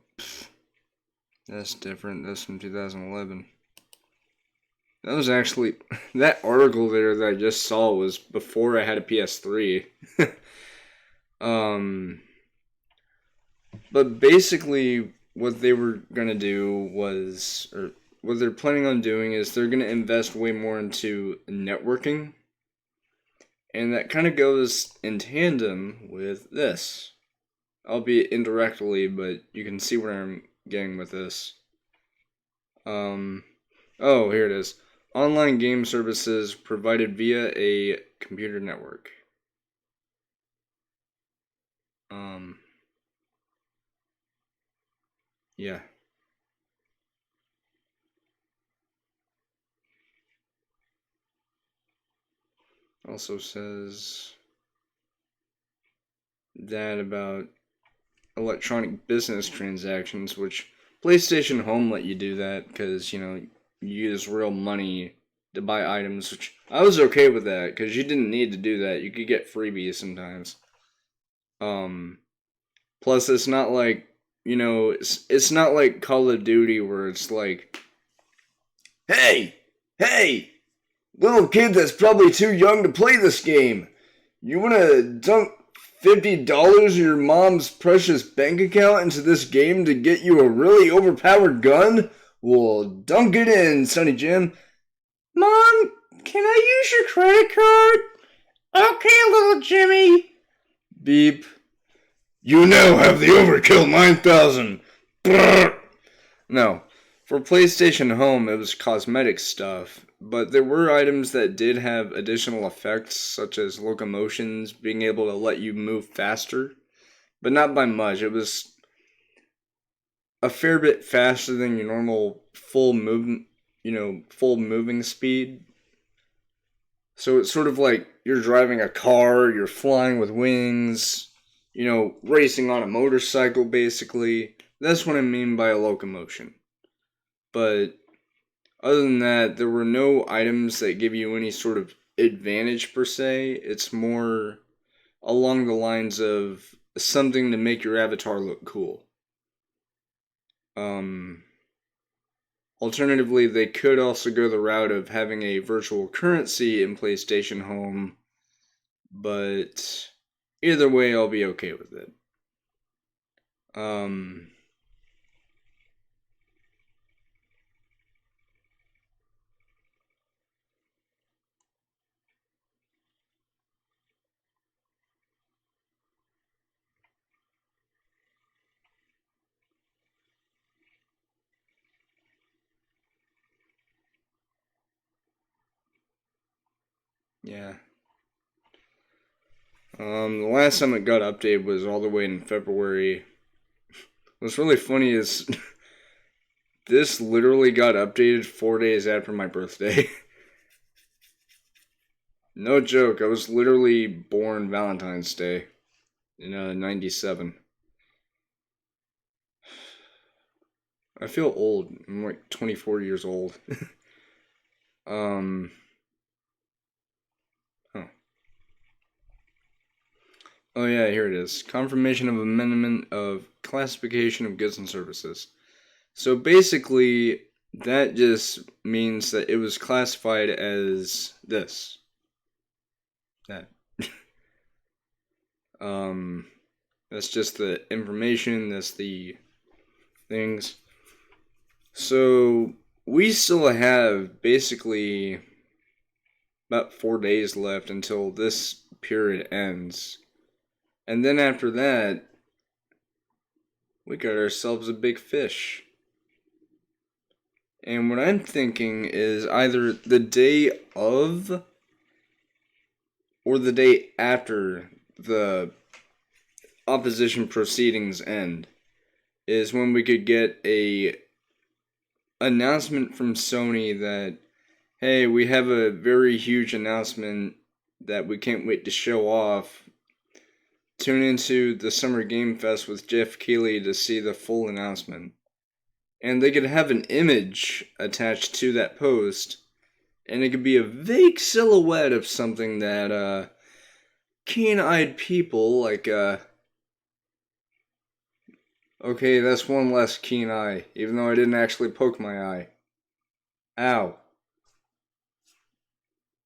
that's different. That's from 2011. That was actually that article there that I just saw was before I had a PS3. um, but basically, what they were gonna do was, or what they're planning on doing is they're gonna invest way more into networking, And that kind of goes in tandem with this. Albeit indirectly, but you can see where I'm getting with this. Oh, here it is. Online game services provided via a computer network. Yeah. Also says that about electronic business transactions, which PlayStation Home let you do that because, you use real money to buy items, which I was okay with that because you didn't need to do that. You could get freebies sometimes. Plus, it's not like, it's not like Call of Duty where it's like, hey, hey, little kid that's probably too young to play this game. You want to dunk $50 of your mom's precious bank account into this game to get you a really overpowered gun? Well, dunk it in, Sonny Jim. Mom, can I use your credit card? Okay, little Jimmy. Beep. You now have the Overkill 9000. Brrr. No. For PlayStation Home, it was cosmetic stuff, but there were items that did have additional effects, such as locomotions, being able to let you move faster, but not by much. It was a fair bit faster than your normal full moving speed. So it's sort of like you're driving a car, you're flying with wings, racing on a motorcycle, basically. That's what I mean by a locomotion. But other than that, there were no items that give you any sort of advantage per se. It's more along the lines of something to make your avatar look cool. Alternatively, they could also go the route of having a virtual currency in PlayStation Home, but either way, I'll be okay with it. Yeah. The last time it got updated was all the way in February. What's really funny is this literally got updated 4 days after my birthday. No joke, I was literally born Valentine's Day in 97. I feel old. I'm like 24 years old. Oh. Oh yeah, here it is. Confirmation of amendment of classification of goods and services. So basically, that just means that it was classified as this. That. That's just the information, that's the things. So, we still have basically about 4 days left until this period ends. And then after that, we got ourselves a big fish. And what I'm thinking is either the day of or the day after the opposition proceedings end is when we could get a announcement from Sony that, hey, we have a very huge announcement that we can't wait to show off. Tune into the Summer Game Fest with Jeff Keighley to see the full announcement. And they could have an image attached to that post, and it could be a vague silhouette of something that keen-eyed people like okay, that's one less keen eye, even though I didn't actually poke my eye. Ow.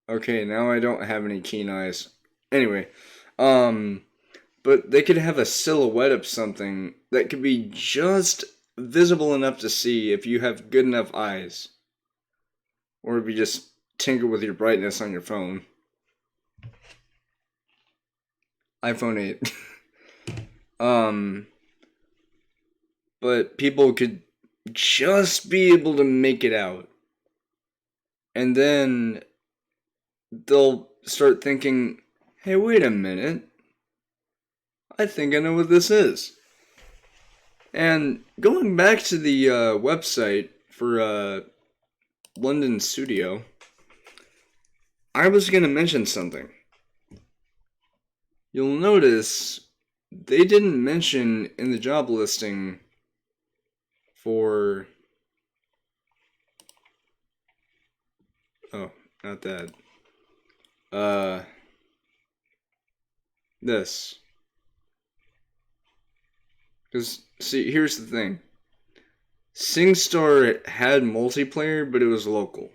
Okay, now I don't have any keen eyes. Anyway, but they could have a silhouette of something that could be just visible enough to see if you have good enough eyes. Or if you just tinker with your brightness on your phone. iPhone 8. um, but people could just be able to make it out. And then they'll start thinking, hey, wait a minute. I think I know what this is. And going back to the website for London Studio, I was going to mention something. You'll notice they didn't mention in the job listing for... Oh, not that. This. Because, see, here's the thing. SingStar had multiplayer, but it was local.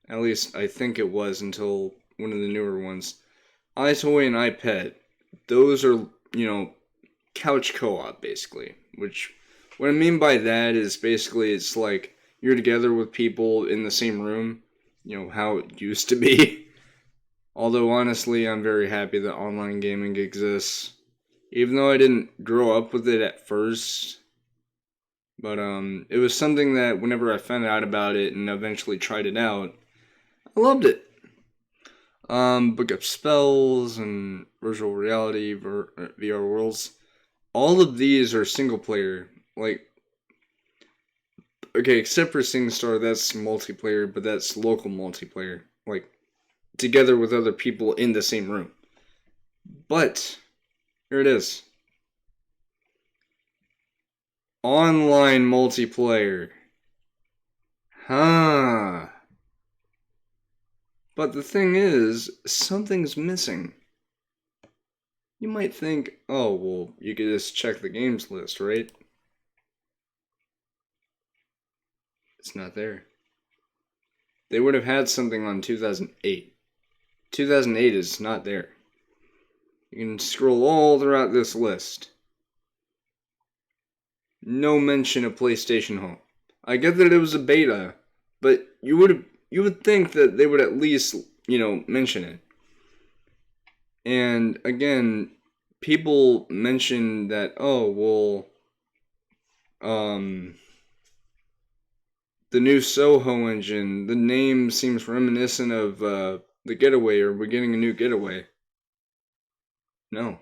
At least, I think it was until one of the newer ones. iToy and iPad. Those are, couch co-op, basically. Which, what I mean by that is basically it's like you're together with people in the same room. How it used to be. Although, honestly, I'm very happy that online gaming exists. Even though I didn't grow up with it at first. But, it was something that whenever I found out about it and eventually tried it out, I loved it. Book of Spells and Virtual Reality, VR Worlds. All of these are single player. Like, okay, except for SingStar, that's multiplayer, but that's local multiplayer. Like, together with other people in the same room. But, here it is. Online multiplayer. Huh. But the thing is, something's missing. You might think, oh, well, you could just check the games list, right? It's not there. They would have had something on 2008. 2008 is not there. You can scroll all throughout this list. No mention of PlayStation Home. I get that it was a beta, but you would think that they would at least, mention it. And again, people mention that, oh, well, the new Soho engine, the name seems reminiscent of the Getaway, or we're getting a new Getaway. No.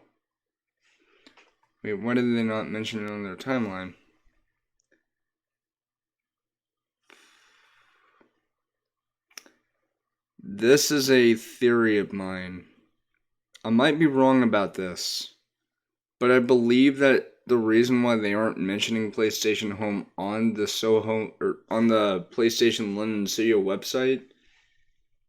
Wait, why did they not mention it on their timeline? This is a theory of mine. I might be wrong about this, but I believe that the reason why they aren't mentioning PlayStation Home on the Soho or on the PlayStation London Studio website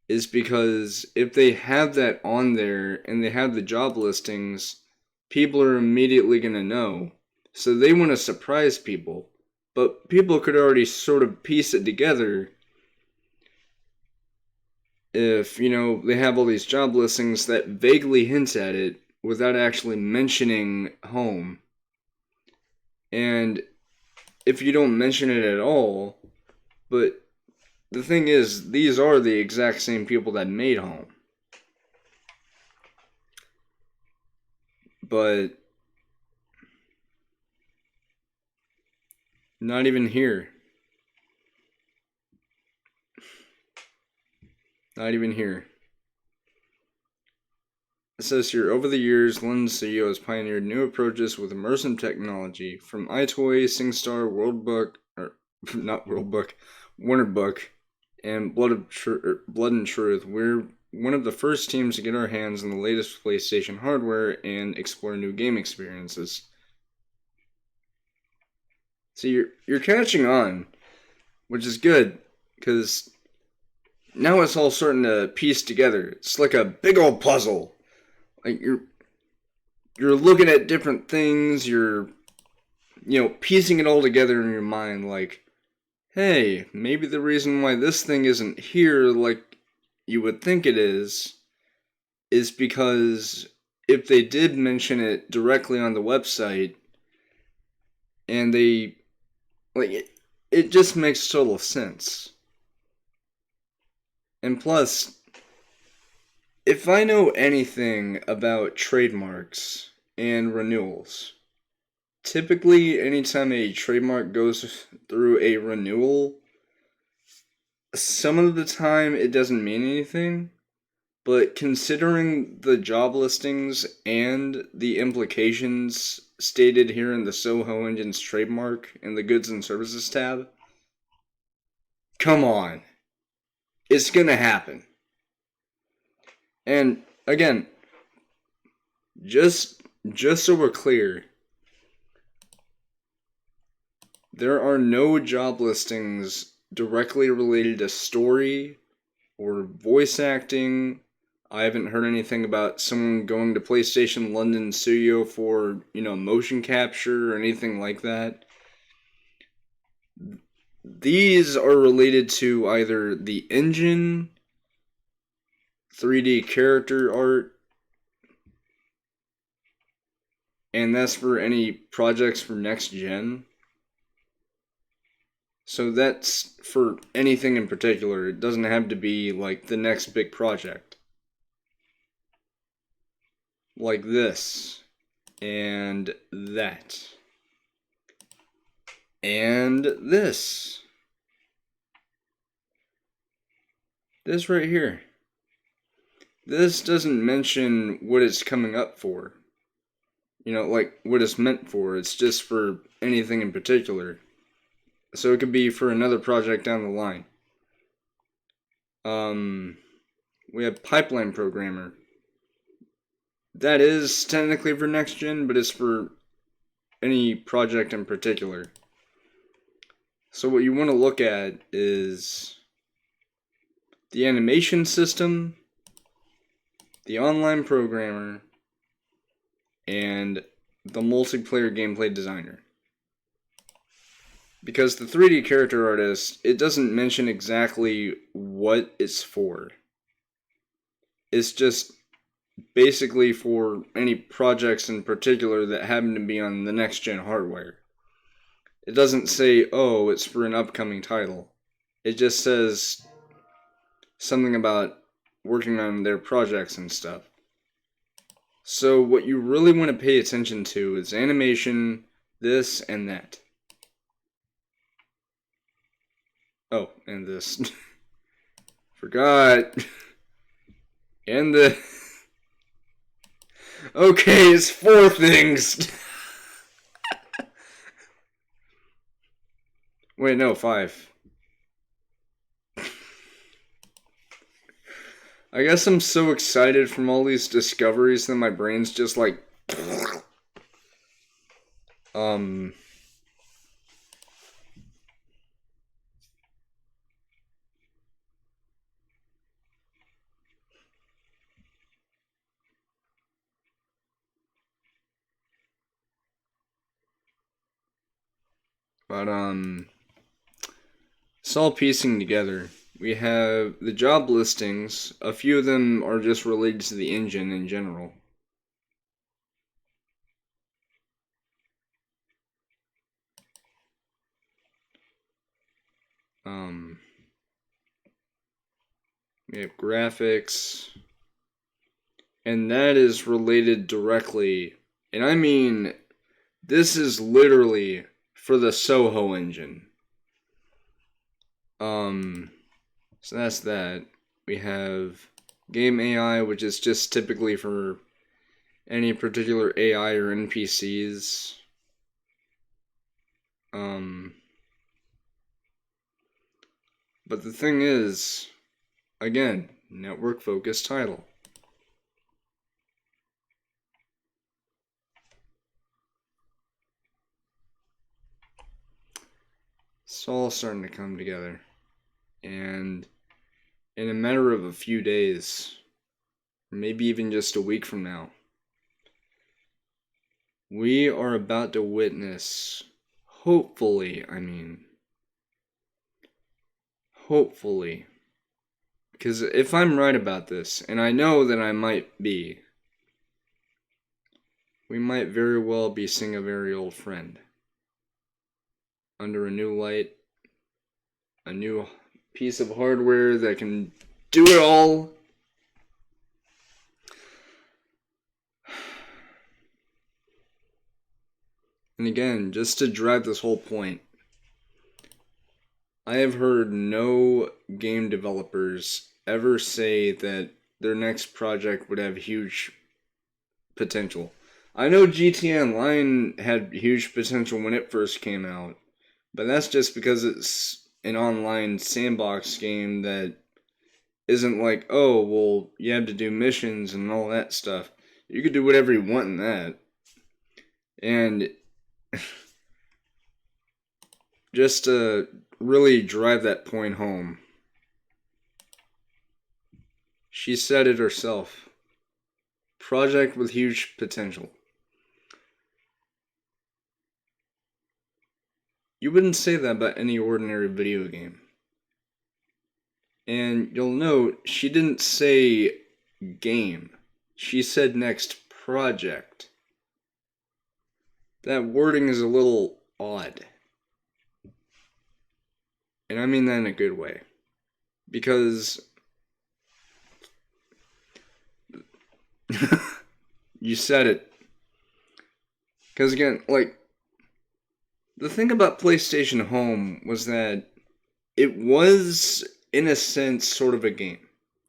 is because if they have that on there and they have the job listings, people are immediately going to know. So they want to surprise people. But people could already sort of piece it together if, they have all these job listings that vaguely hint at it without actually mentioning home. And if you don't mention it at all, but the thing is, these are the exact same people that made home. But not even here. Not even here. It says here, over the years, London Studio has pioneered new approaches with immersive technology, from iToy, SingStar, Warner Book, and Blood and Truth. We're one of the first teams to get our hands on the latest PlayStation hardware and explore new game experiences. So you're catching on, which is good, because now it's all starting to piece together. It's like a big old puzzle. Like you're looking at different things, you're piecing it all together in your mind, like, hey, maybe the reason why this thing isn't here like you would think it is because if they did mention it directly on the website and they it just makes total sense. And plus, If I know anything about trademarks and renewals, typically anytime a trademark goes through a renewal, some of the time it doesn't mean anything, but considering the job listings and the implications stated here in the Soho Engine's trademark in the Goods and Services tab, come on. It's gonna happen. And again, just so we're clear, there are no job listings directly related to story or voice acting. I haven't heard anything about someone going to PlayStation London studio for, motion capture or anything like that. These are related to either the engine, 3D character art, and that's for any projects for next gen. So that's for anything in particular. It doesn't have to be like the next big project. Like this. And that. And this. This right here. This doesn't mention what it's coming up for. Like what it's meant for. It's just for anything in particular. So it could be for another project down the line. We have Pipeline Programmer. That is technically for next gen, but it's for any project in particular. So what you want to look at is the animation system, the online programmer, and the multiplayer gameplay designer. Because the 3D character artist, it doesn't mention exactly what it's for. It's just basically for any projects in particular that happen to be on the next gen hardware. It doesn't say, oh, it's for an upcoming title. It just says something about working on their projects and stuff. So what you really want to pay attention to is animation, this, and that. Oh, and this. Forgot. And the... Okay, it's 4 things. Wait, no, 5. I guess I'm so excited from all these discoveries that my brain's just like... But, it's all piecing together. We have the job listings. A few of them are just related to the engine in general. We have graphics. And that is related directly. And I mean, this is literally for the Soho engine. So that's that. We have game AI, which is just typically for any particular AI or NPCs. But the thing is, again, network focused title. It's all starting to come together. And in a matter of a few days, maybe even just a week from now, we are about to witness, hopefully, because if I'm right about this, and I know that I might be, we might very well be seeing a very old friend under a new light, a new piece of hardware that can do it all. And again, just to drive this whole point, I have heard no game developers ever say that their next project would have huge potential. I know GTA Online had huge potential when it first came out, but that's just because it's an online sandbox game that isn't like, oh, well, you have to do missions and all that stuff. You could do whatever you want in that. And just to really drive that point home, she said it herself. Project with huge potential. You wouldn't say that about any ordinary video game. And you'll note, she didn't say game. She said next project. That wording is a little odd. And I mean that in a good way. Because you said it. Because again, like, the thing about PlayStation Home was that it was, in a sense, sort of a game.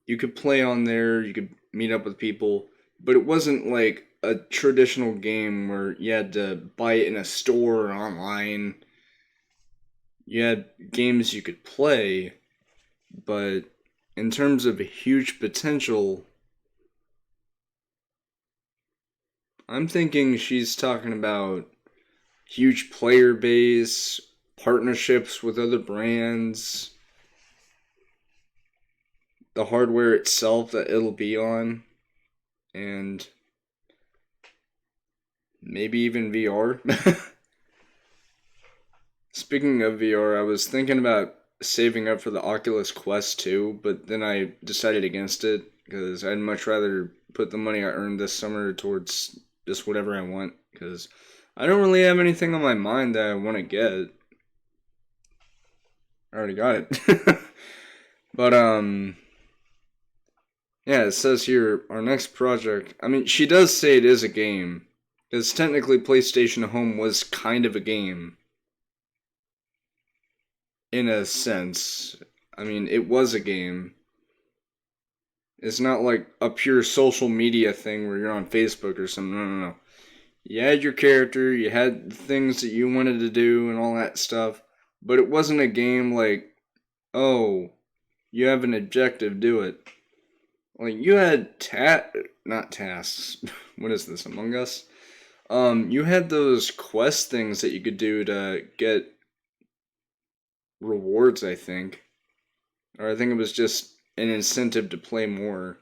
You could play on there, you could meet up with people, but it wasn't like a traditional game where you had to buy it in a store or online. You had games you could play, but in terms of huge potential, I'm thinking she's talking about huge player base, partnerships with other brands, the hardware itself that it'll be on, and maybe even VR. Speaking of VR, I was thinking about saving up for the Oculus Quest 2, but then I decided against it because I'd much rather put the money I earned this summer towards just whatever I want, because I don't really have anything on my mind that I want to get. I already got it. But, yeah, it says here, our next project, I mean, she does say it is a game, because technically PlayStation Home was kind of a game. In a sense. I mean, it was a game. It's not like a pure social media thing where you're on Facebook or something. No. You had your character, you had things that you wanted to do and all that stuff, but it wasn't a game like, oh, you have an objective, do it. Like, you had not tasks. What is this, Among Us? You had those quest things that you could do to get rewards, I think. Or I think it was just an incentive to play more.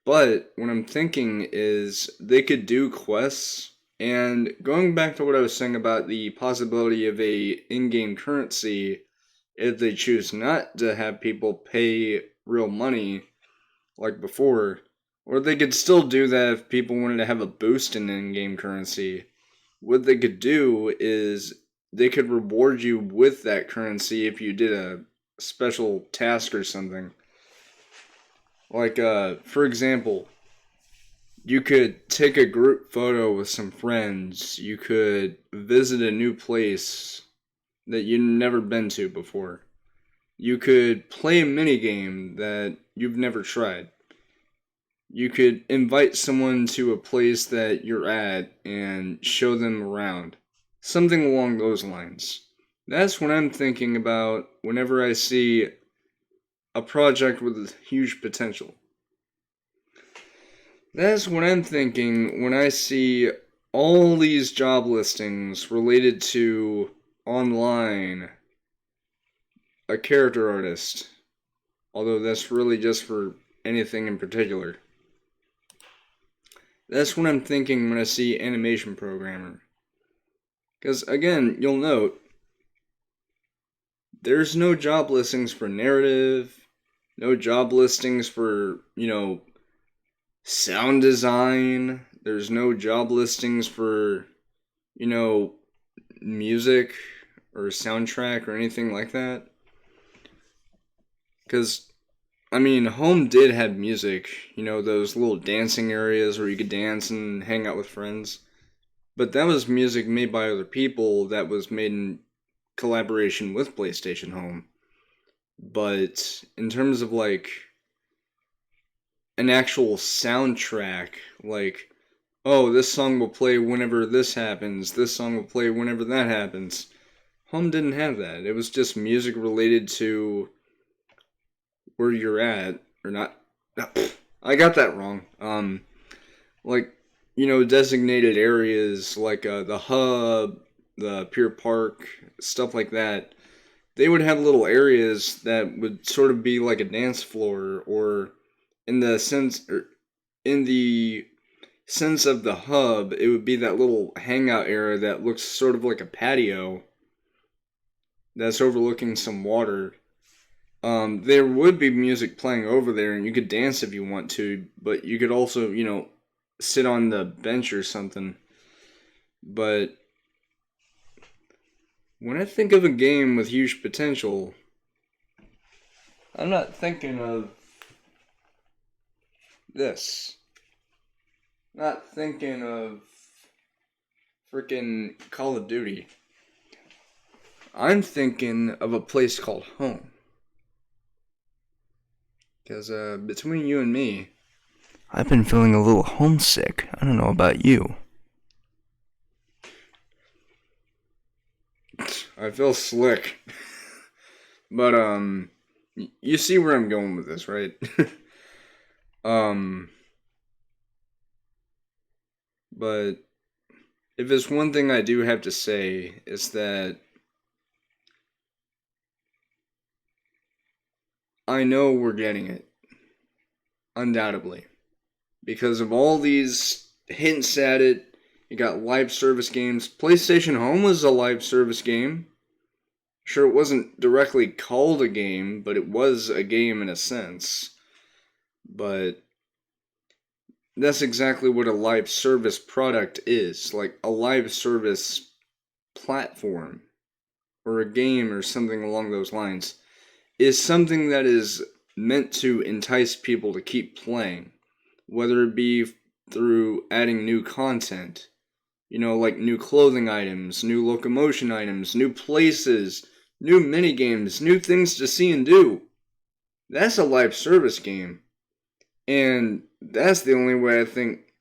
But what I'm thinking is they could do quests, and going back to what I was saying about the possibility of a in-game currency, if they choose not to have people pay real money like before, or they could still do that if people wanted to have a boost in in-game currency. What they could do is they could reward you with that currency if you did a special task or something. Like, for example, you could take a group photo with some friends. You could visit a new place that you've never been to before. You could play a minigame that you've never tried. You could invite someone to a place that you're at and show them around. Something along those lines. That's what I'm thinking about whenever I see a project with huge potential. That's what I'm thinking when I see all these job listings related to online, a character artist. Although that's really just for anything in particular. That's what I'm thinking when I see animation programmer. Because again, you'll note, there's no job listings for narrative, no job listings for, sound design. There's no job listings for, music or soundtrack or anything like that. Because, I mean, Home did have music, those little dancing areas where you could dance and hang out with friends. But that was music made by other people that was made in collaboration with PlayStation Home. But in terms of like an actual soundtrack, like, oh, this song will play whenever this happens, this song will play whenever that happens. Home didn't have that. It was just music related to where you're at, or not. I got that wrong. Like, designated areas like the hub, the Pier Park, stuff like that. They would have little areas that would sort of be like a dance floor, or in the sense, or in the sense of the hub, it would be that little hangout area that looks sort of like a patio that's overlooking some water. There would be music playing over there, and you could dance if you want to, but you could also, sit on the bench or something. But when I think of a game with huge potential, I'm not thinking of this. Not thinking of freaking Call of Duty. I'm thinking of a place called home. Because between you and me, I've been feeling a little homesick. I don't know about you. I feel slick. But, you see where I'm going with this, right? But if there's one thing I do have to say, it's that I know we're getting it. Undoubtedly. Because of all these hints at it, you got live service games. PlayStation Home was a live service game. Sure, it wasn't directly called a game, but it was a game in a sense. But that's exactly what a live service product is. Like a live service platform, or a game, or something along those lines, is something that is meant to entice people to keep playing. Whether it be through adding new content, like new clothing items, new locomotion items, new places, new minigames, new things to see and do. That's a live service game. And that's the only way I think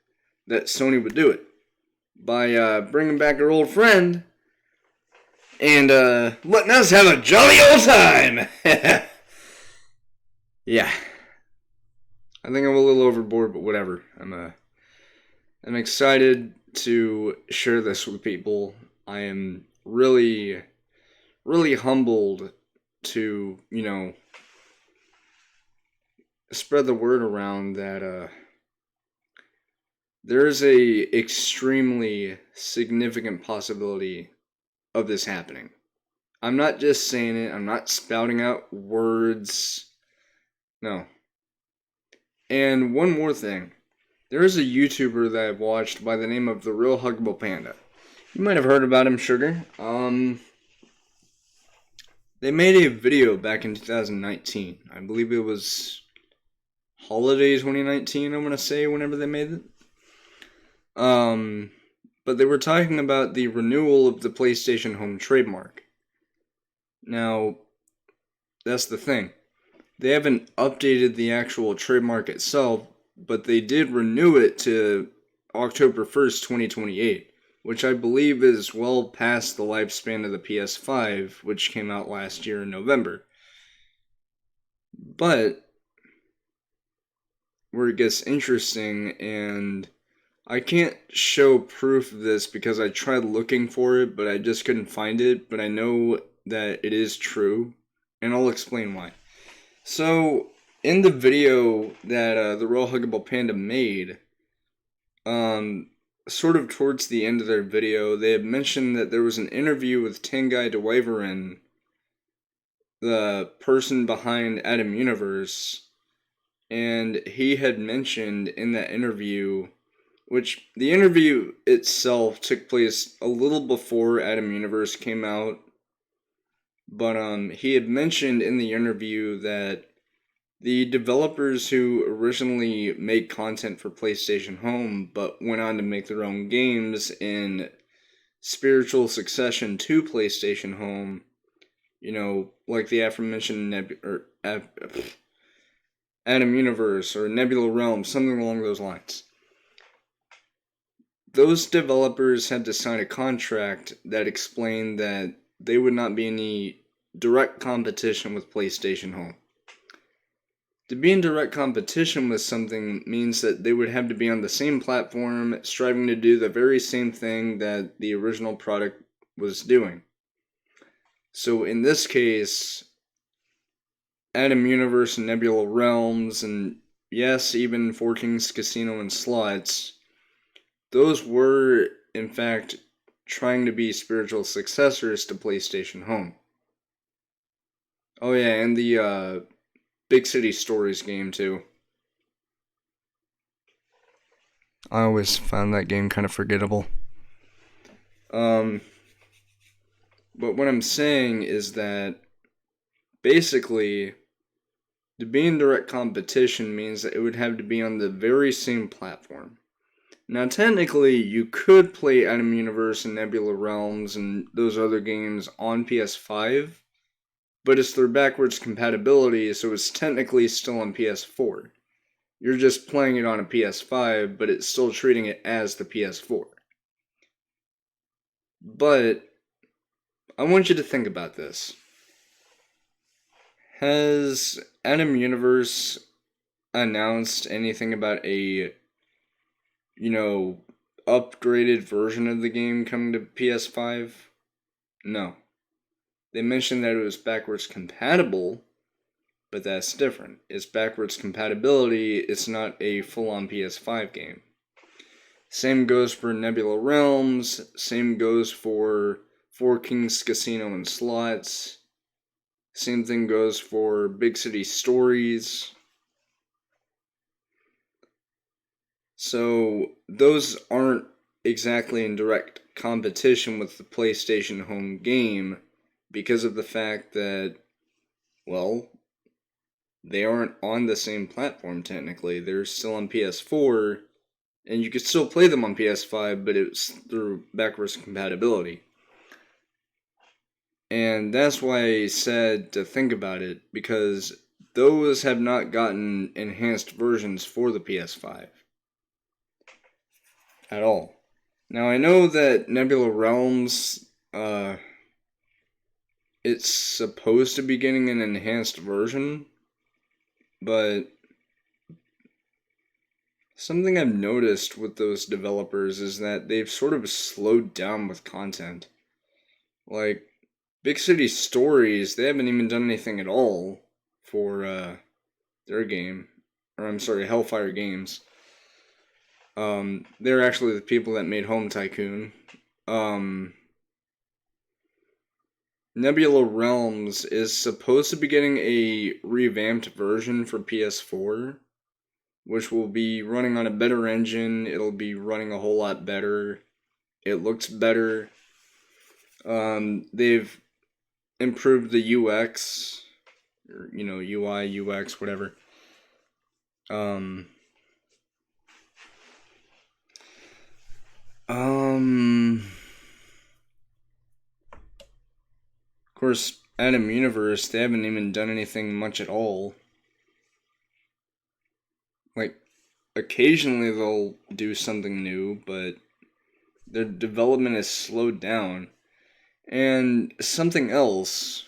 that Sony would do it. By bringing back our old friend and letting us have a jolly old time. Yeah. I think I'm a little overboard, but whatever. I'm excited to share this with people. I am really, really humbled to, spread the word around that there is a extremely significant possibility of this happening. I'm not just saying it. I'm not spouting out words. No. And one more thing. There is a YouTuber that I've watched by the name of The Real Huggable Panda. You might have heard about him, Sugar. They made a video back in 2019. I believe it was holiday 2019, I'm going to say, whenever they made it. But they were talking about the renewal of the PlayStation Home trademark. Now, that's the thing. They haven't updated the actual trademark itself, but they did renew it to October 1st, 2028, which I believe is well past the lifespan of the PS5, which came out last year in November. But where it gets interesting, and I can't show proof of this because I tried looking for it, but I just couldn't find it, but I know that it is true, and I'll explain why. So, in the video that the Real Huggable Panda made, sort of towards the end of their video, they had mentioned that there was an interview with Tengai DeWaveren, the person behind Atom Universe, and he had mentioned in that interview, which the interview itself took place a little before Atom Universe came out, but he had mentioned in the interview that The developers who originally made content for PlayStation Home but went on to make their own games in spiritual succession to PlayStation Home, like the aforementioned Atom Universe or Nebula Realm, something along those lines. Those developers had to sign a contract that explained that they would not be any direct competition with PlayStation Home. To be in direct competition with something means that they would have to be on the same platform, striving to do the very same thing that the original product was doing. So in this case, Atom Universe and Nebula Realms, and yes, even Four Kings Casino and Slots, those were, in fact, trying to be spiritual successors to PlayStation Home. Oh yeah, and the Big City Stories game too. I always found that game kind of forgettable. But what I'm saying is that basically, to be in direct competition means that it would have to be on the very same platform. Now, technically, you could play Atom Universe and Nebula Realms and those other games on PS5, but it's their backwards compatibility, so it's technically still on PS4. You're just playing it on a PS5, but it's still treating it as the PS4. But I want you to think about this. Has Atom Universe announced anything about a, upgraded version of the game coming to PS5? No. They mentioned that it was backwards compatible, but that's different. It's backwards compatibility, it's not a full-on PS5 game. Same goes for Nebula Realms, same goes for Four Kings Casino and Slots. Same thing goes for Big City Stories. So those aren't exactly in direct competition with the PlayStation Home game because of the fact that, well, they aren't on the same platform technically. They're still on PS4, and you could still play them on PS5, but it's through backwards compatibility. And that's why I said to think about it, because those have not gotten enhanced versions for the PS5 at all. Now, I know that Nebula Realms, it's supposed to be getting an enhanced version, but something I've noticed with those developers is that they've sort of slowed down with content. Like, Big City Stories, they haven't even done anything at all for their game. Or, I'm sorry, Hellfire Games. They're actually the people that made Home Tycoon. Nebula Realms is supposed to be getting a revamped version for PS4, which will be running on a better engine. It'll be running a whole lot better. It looks better. They've improved the UX, or, UI, UX, whatever. Of course, Atom Universe, they haven't even done anything much at all. Like, occasionally they'll do something new, but their development is slowed down. And something else.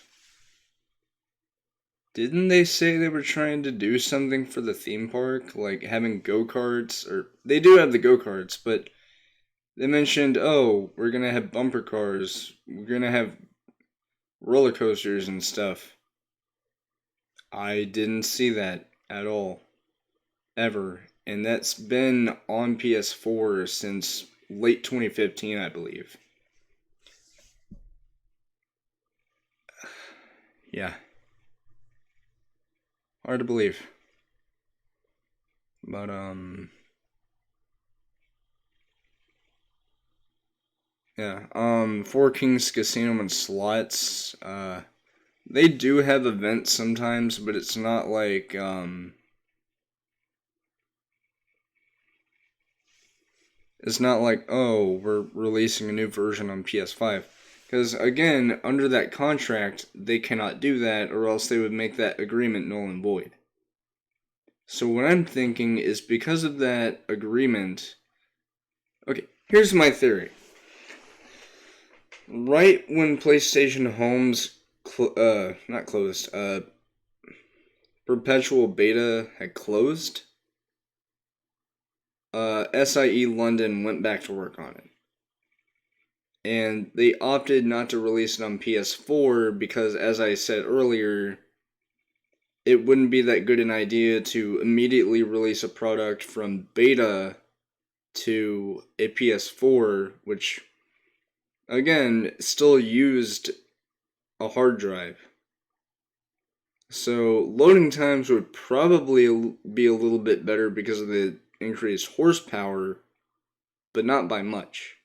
Didn't they say they were trying to do something for the theme park? Like having go-karts? Or they do have the go-karts, but they mentioned, oh, we're gonna have bumper cars. We're gonna have roller coasters and stuff. I didn't see that at all. Ever. And that's been on PS4 since late 2015, I believe. Yeah. Hard to believe. But, yeah. Four Kings Casino and Slots, They do have events sometimes, but it's not like, it's not like, oh, we're releasing a new version on PS5. Because, again, under that contract, they cannot do that, or else they would make that agreement null and void. So what I'm thinking is because of that agreement... Okay, here's my theory. Right when PlayStation Home's not closed, perpetual beta had closed, SIE London went back to work on it. And they opted not to release it on PS4 because, as I said earlier, it wouldn't be that good an idea to immediately release a product from beta to a PS4, which, again, still used a hard drive. So loading times would probably be a little bit better because of the increased horsepower, but not by much.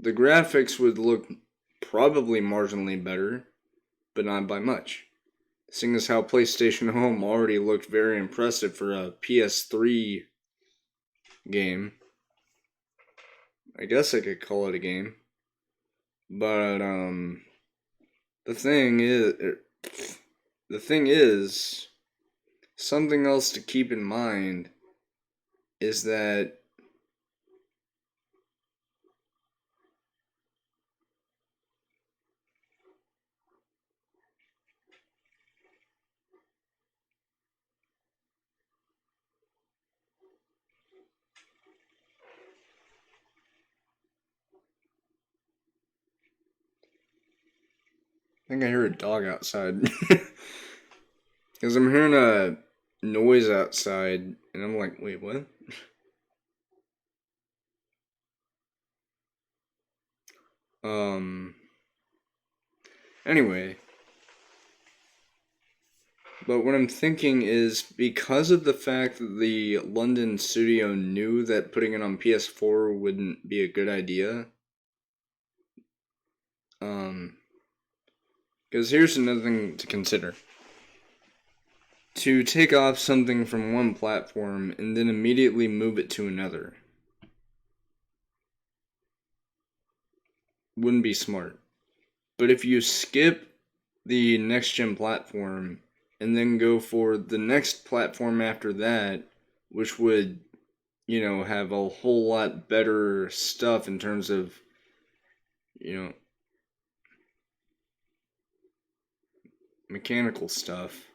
The graphics would look probably marginally better, but not by much. Seeing as how PlayStation Home already looked very impressive for a PS3 game. I guess I could call it a game. But the thing is something else to keep in mind is that I think I hear a dog outside. Because I'm hearing a noise outside, and I'm like, wait, what? Anyway. But what I'm thinking is, because of the fact that the London studio knew that putting it on PS4 wouldn't be a good idea, because here's another thing to consider. To take off something from one platform and then immediately move it to another wouldn't be smart. But if you skip the next gen platform and then go for the next platform after that, which would, have a whole lot better stuff in terms of, mechanical stuff.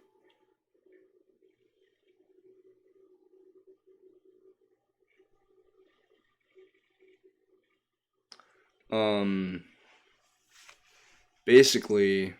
Basically,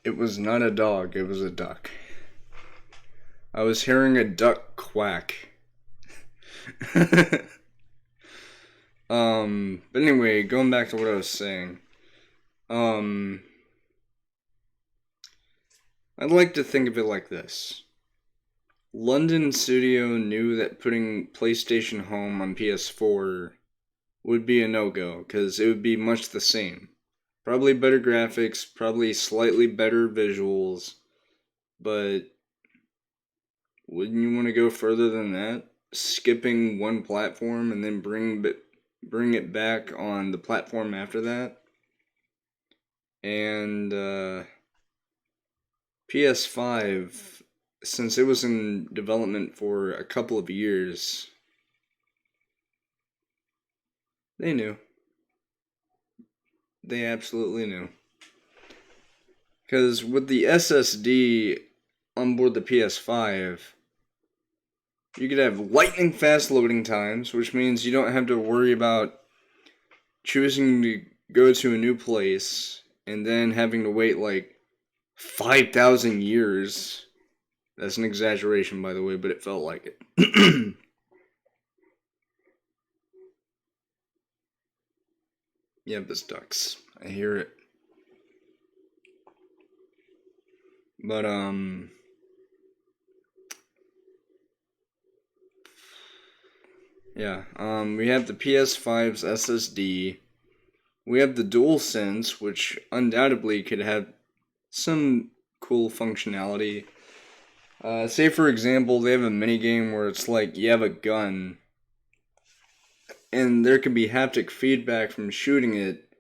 it was not a dog, it was a duck. I was hearing a duck quack. But anyway, going back to what I was saying. I'd like to think of it like this. London Studio knew that putting PlayStation Home on PS4 would be a no-go, because it would be much the same. Probably better graphics, probably slightly better visuals, but wouldn't you want to go further than that? skipping one platform and then bring it back on the platform after that. And PS5, since it was in development for a couple of years, they knew. They absolutely knew. Because with the SSD on board the PS5, you could have lightning fast loading times, which means you don't have to worry about choosing to go to a new place and then having to wait like 5,000 years. That's an exaggeration, by the way, but it felt like it. Yeah, this ducks. I hear it. But, yeah, we have the PS5's SSD. We have the DualSense, which undoubtedly could have some cool functionality. Say, for example, they have a minigame where it's like you have a gun, and there can be haptic feedback from shooting it,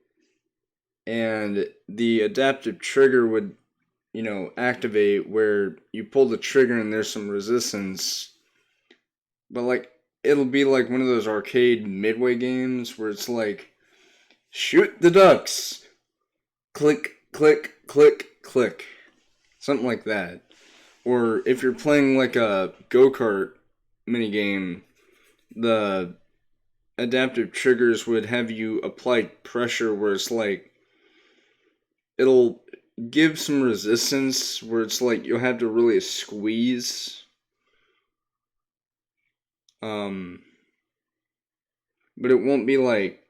and the adaptive trigger would, activate where you pull the trigger and there's some resistance. But, like, it'll be like one of those arcade midway games where it's like, shoot the ducks! Click, click, click, click. Something like that. Or if you're playing like a go-kart minigame, the adaptive triggers would have you apply pressure where it's like, it'll give some resistance where it's like you'll have to really squeeze. But it won't be like,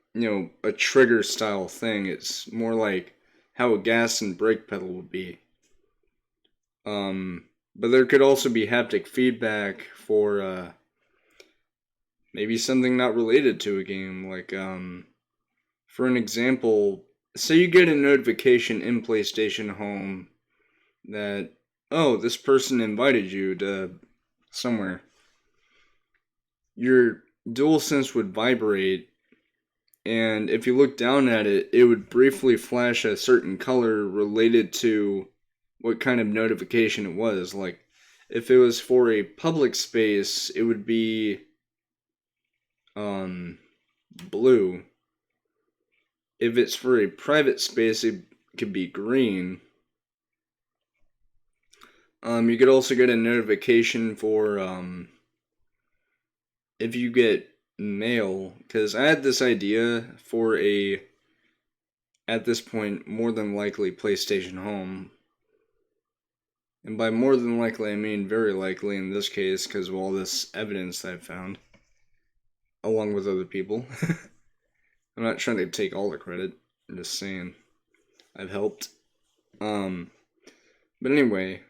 a trigger style thing. It's more like how a gas and brake pedal would be. But there could also be haptic feedback for maybe something not related to a game. Like, for an example, say you get a notification in PlayStation Home that, oh, this person invited you to somewhere. Your DualSense would vibrate, and if you look down at it, it would briefly flash a certain color related to what kind of notification it was. Like, if it was for a public space, it would be blue. If it's for a private space, it could be green. You could also get a notification for if you get mail, because I had this idea for at this point, more than likely PlayStation Home. And by more than likely, I mean very likely in this case, because of all this evidence that I've found, along with other people. I'm not trying to take all the credit, I'm just saying I've helped. But anyway,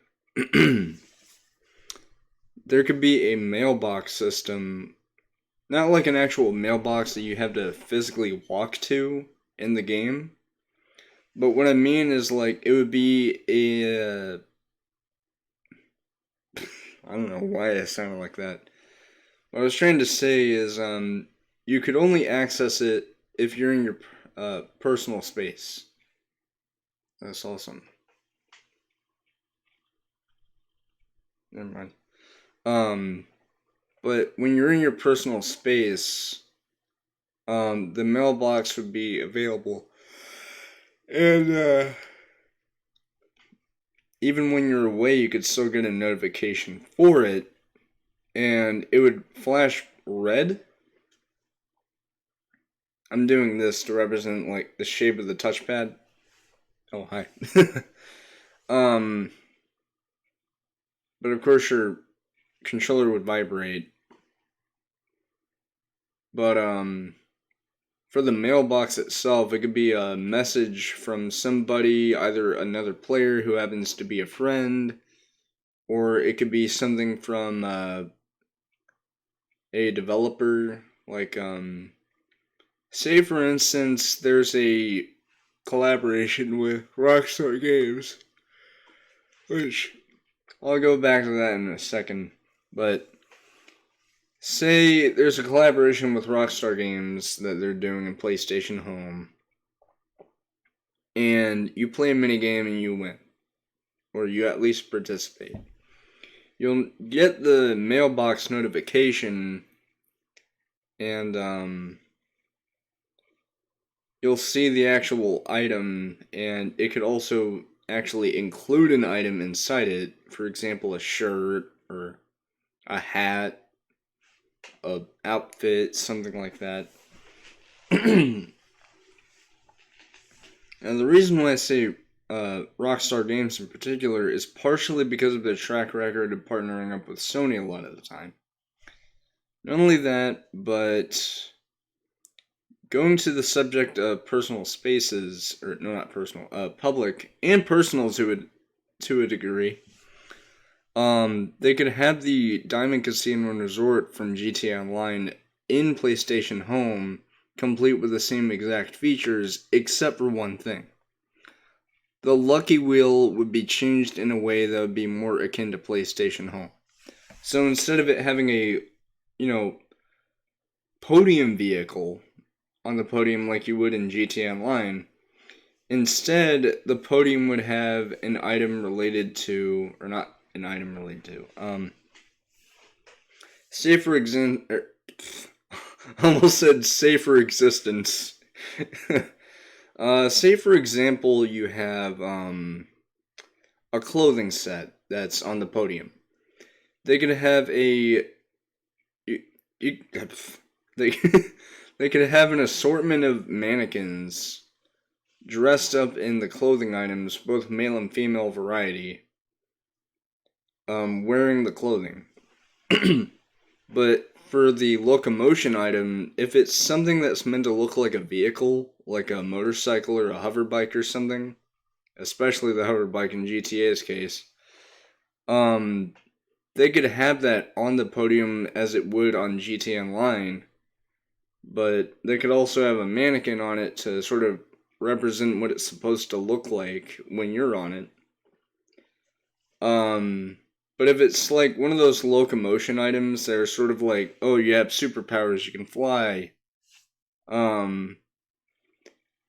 there could be a mailbox system, not like an actual mailbox that you have to physically walk to in the game, but what I mean is like it would be a I don't know why I sounded like that. What I was trying to say is you could only access it if you're in your personal space. That's awesome. Never mind. But when you're in your personal space, the mailbox would be available. And even when you're away, you could still get a notification for it, and it would flash red. I'm doing this to represent like the shape of the touchpad. Oh, hi. But of course your controller would vibrate. But for the mailbox itself, it could be a message from somebody, either another player who happens to be a friend, or it could be something from a developer. Like, say for instance, there's a collaboration with Rockstar Games, which I'll go back to that in a second, but say there's a collaboration with Rockstar Games that they're doing in PlayStation Home, and you play a minigame and you win, or you at least participate. You'll get the mailbox notification, and you'll see the actual item, and it could also actually include an item inside it. For example, a shirt or a hat, a outfit, something like that. And the reason why I say Rockstar Games in particular is partially because of their track record of partnering up with Sony a lot of the time. Not only that, but going to the subject of personal spaces, or no, not personal, public and personal to a degree. They could have the Diamond Casino and Resort from GTA Online in PlayStation Home, complete with the same exact features, except for one thing. The Lucky Wheel would be changed in a way that would be more akin to PlayStation Home. So instead of it having a, podium vehicle on the podium like you would in GTA Online, instead the podium would have an item related to, or not an item related to, say for example, almost said say for existence. Say for example you have a clothing set that's on the podium. They could have they they could have an assortment of mannequins dressed up in the clothing items, both male and female variety, wearing the clothing. But for the locomotion item, if it's something that's meant to look like a vehicle, like a motorcycle or a hoverbike or something, especially the hoverbike in GTA's case, they could have that on the podium as it would on GTA Online, but they could also have a mannequin on it to sort of represent what it's supposed to look like when you're on it. But if it's like one of those locomotion items that are sort of like, oh, you have superpowers, you can fly, it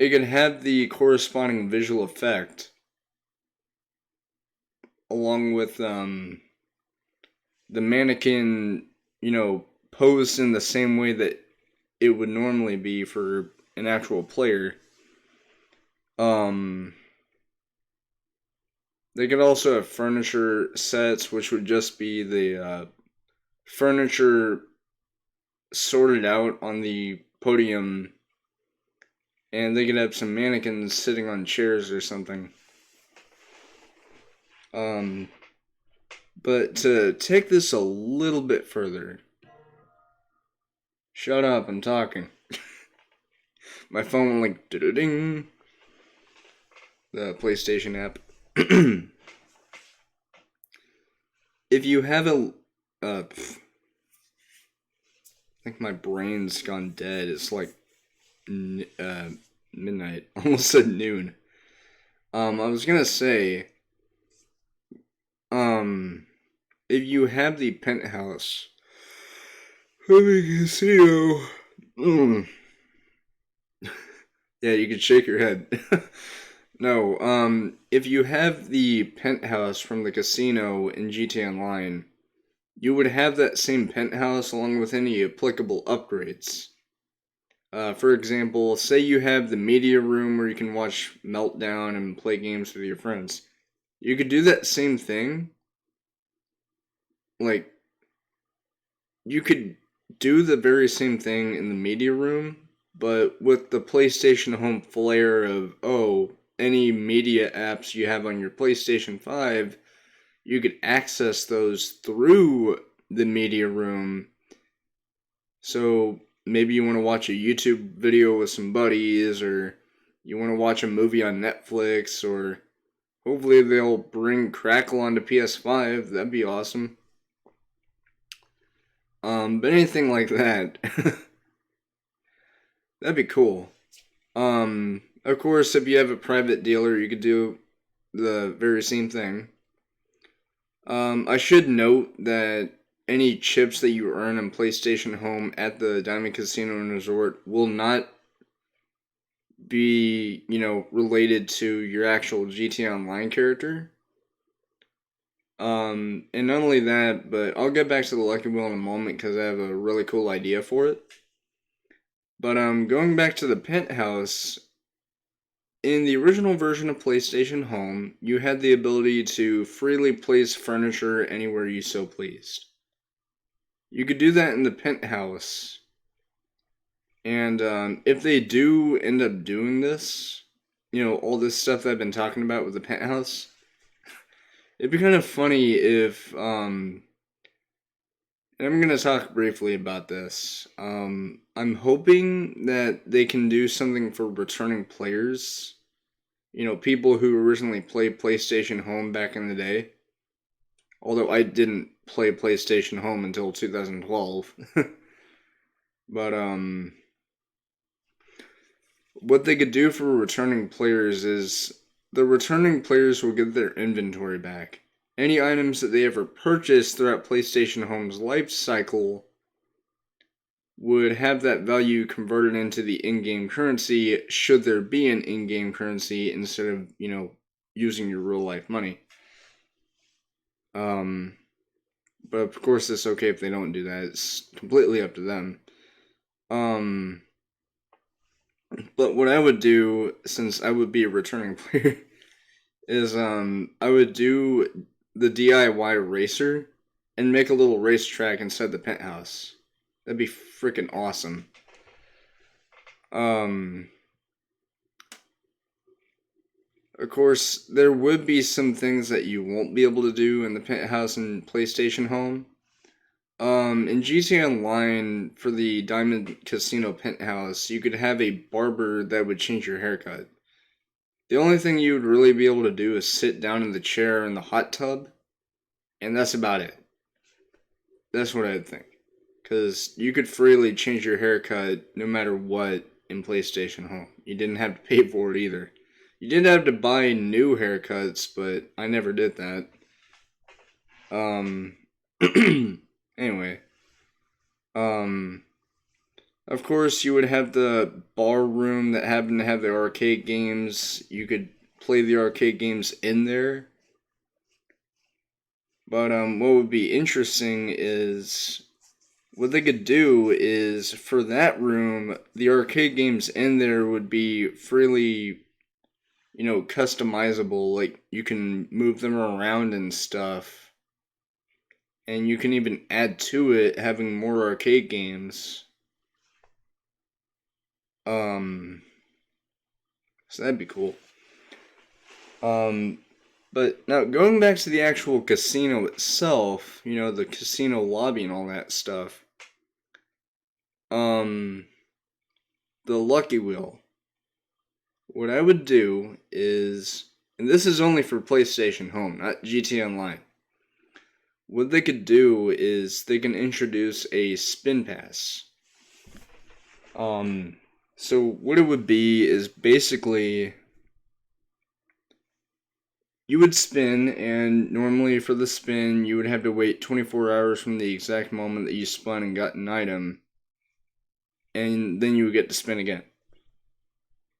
can have the corresponding visual effect along with the mannequin, posed in the same way that it would normally be for an actual player. They could also have furniture sets, which would just be the furniture sorted out on the podium, and they could have some mannequins sitting on chairs or something. But to take this a little bit further, shut up, I'm talking. My phone went like ding. The PlayStation app. If you have I think my brain's gone dead. It's like midnight. Almost said noon. I was gonna say, if you have the penthouse of a casino, yeah, you could shake your head. No, if you have the penthouse from the casino in GTA Online, you would have that same penthouse along with any applicable upgrades. For example, say you have the media room where you can watch Meltdown and play games with your friends. You could do that same thing. Like, you could do the very same thing in the media room, but with the PlayStation Home flair of, oh, any media apps you have on your PlayStation 5, you could access those through the media room. So maybe you want to watch a YouTube video with some buddies, or you want to watch a movie on Netflix, or hopefully they'll bring Crackle onto PS5. That'd be awesome. But anything like that, that'd be cool. Of course, if you have a private dealer, you could do the very same thing. I should note that any chips that you earn in PlayStation Home at the Diamond Casino and Resort will not be, related to your actual GTA Online character. And not only that, but I'll get back to the Lucky Wheel in a moment because I have a really cool idea for it. But going back to the penthouse, in the original version of PlayStation Home, you had the ability to freely place furniture anywhere you so pleased. You could do that in the penthouse. And if they do end up doing this, all this stuff that I've been talking about with the penthouse, it'd be kind of funny if, and I'm going to talk briefly about this. I'm hoping that they can do something for returning players. People who originally played PlayStation Home back in the day. Although I didn't play PlayStation Home until 2012. But, what they could do for returning players is the returning players will get their inventory back. Any items that they ever purchased throughout PlayStation Home's life cycle would have that value converted into the in-game currency, should there be an in-game currency, instead of, using your real-life money. But of course it's okay if they don't do that. It's completely up to them. But what I would do, since I would be a returning player, is I would do the DIY racer and make a little racetrack inside the penthouse. That'd be freaking awesome. Of course, there would be some things that you won't be able to do in the penthouse and PlayStation Home. In GTA Online, for the Diamond Casino penthouse, you could have a barber that would change your haircut. The only thing you would really be able to do is sit down in the chair in the hot tub, and that's about it. That's what I'd think. Because you could freely change your haircut no matter what in PlayStation Home. You didn't have to pay for it either. You did have to buy new haircuts, but I never did that. Anyway. Of course, you would have the bar room that happened to have the arcade games. You could play the arcade games in there. But what would be interesting is what they could do is for that room, the arcade games in there would be freely, customizable. Like you can move them around and stuff. And you can even add to it having more arcade games. So that'd be cool. But now going back to the actual casino itself, the casino lobby and all that stuff. The Lucky Wheel. What I would do is, and this is only for PlayStation Home, not GTA Online. What they could do is they can introduce a spin pass. So what it would be is basically you would spin, and normally for the spin you would have to wait 24 hours from the exact moment that you spun and got an item, and then you would get to spin again.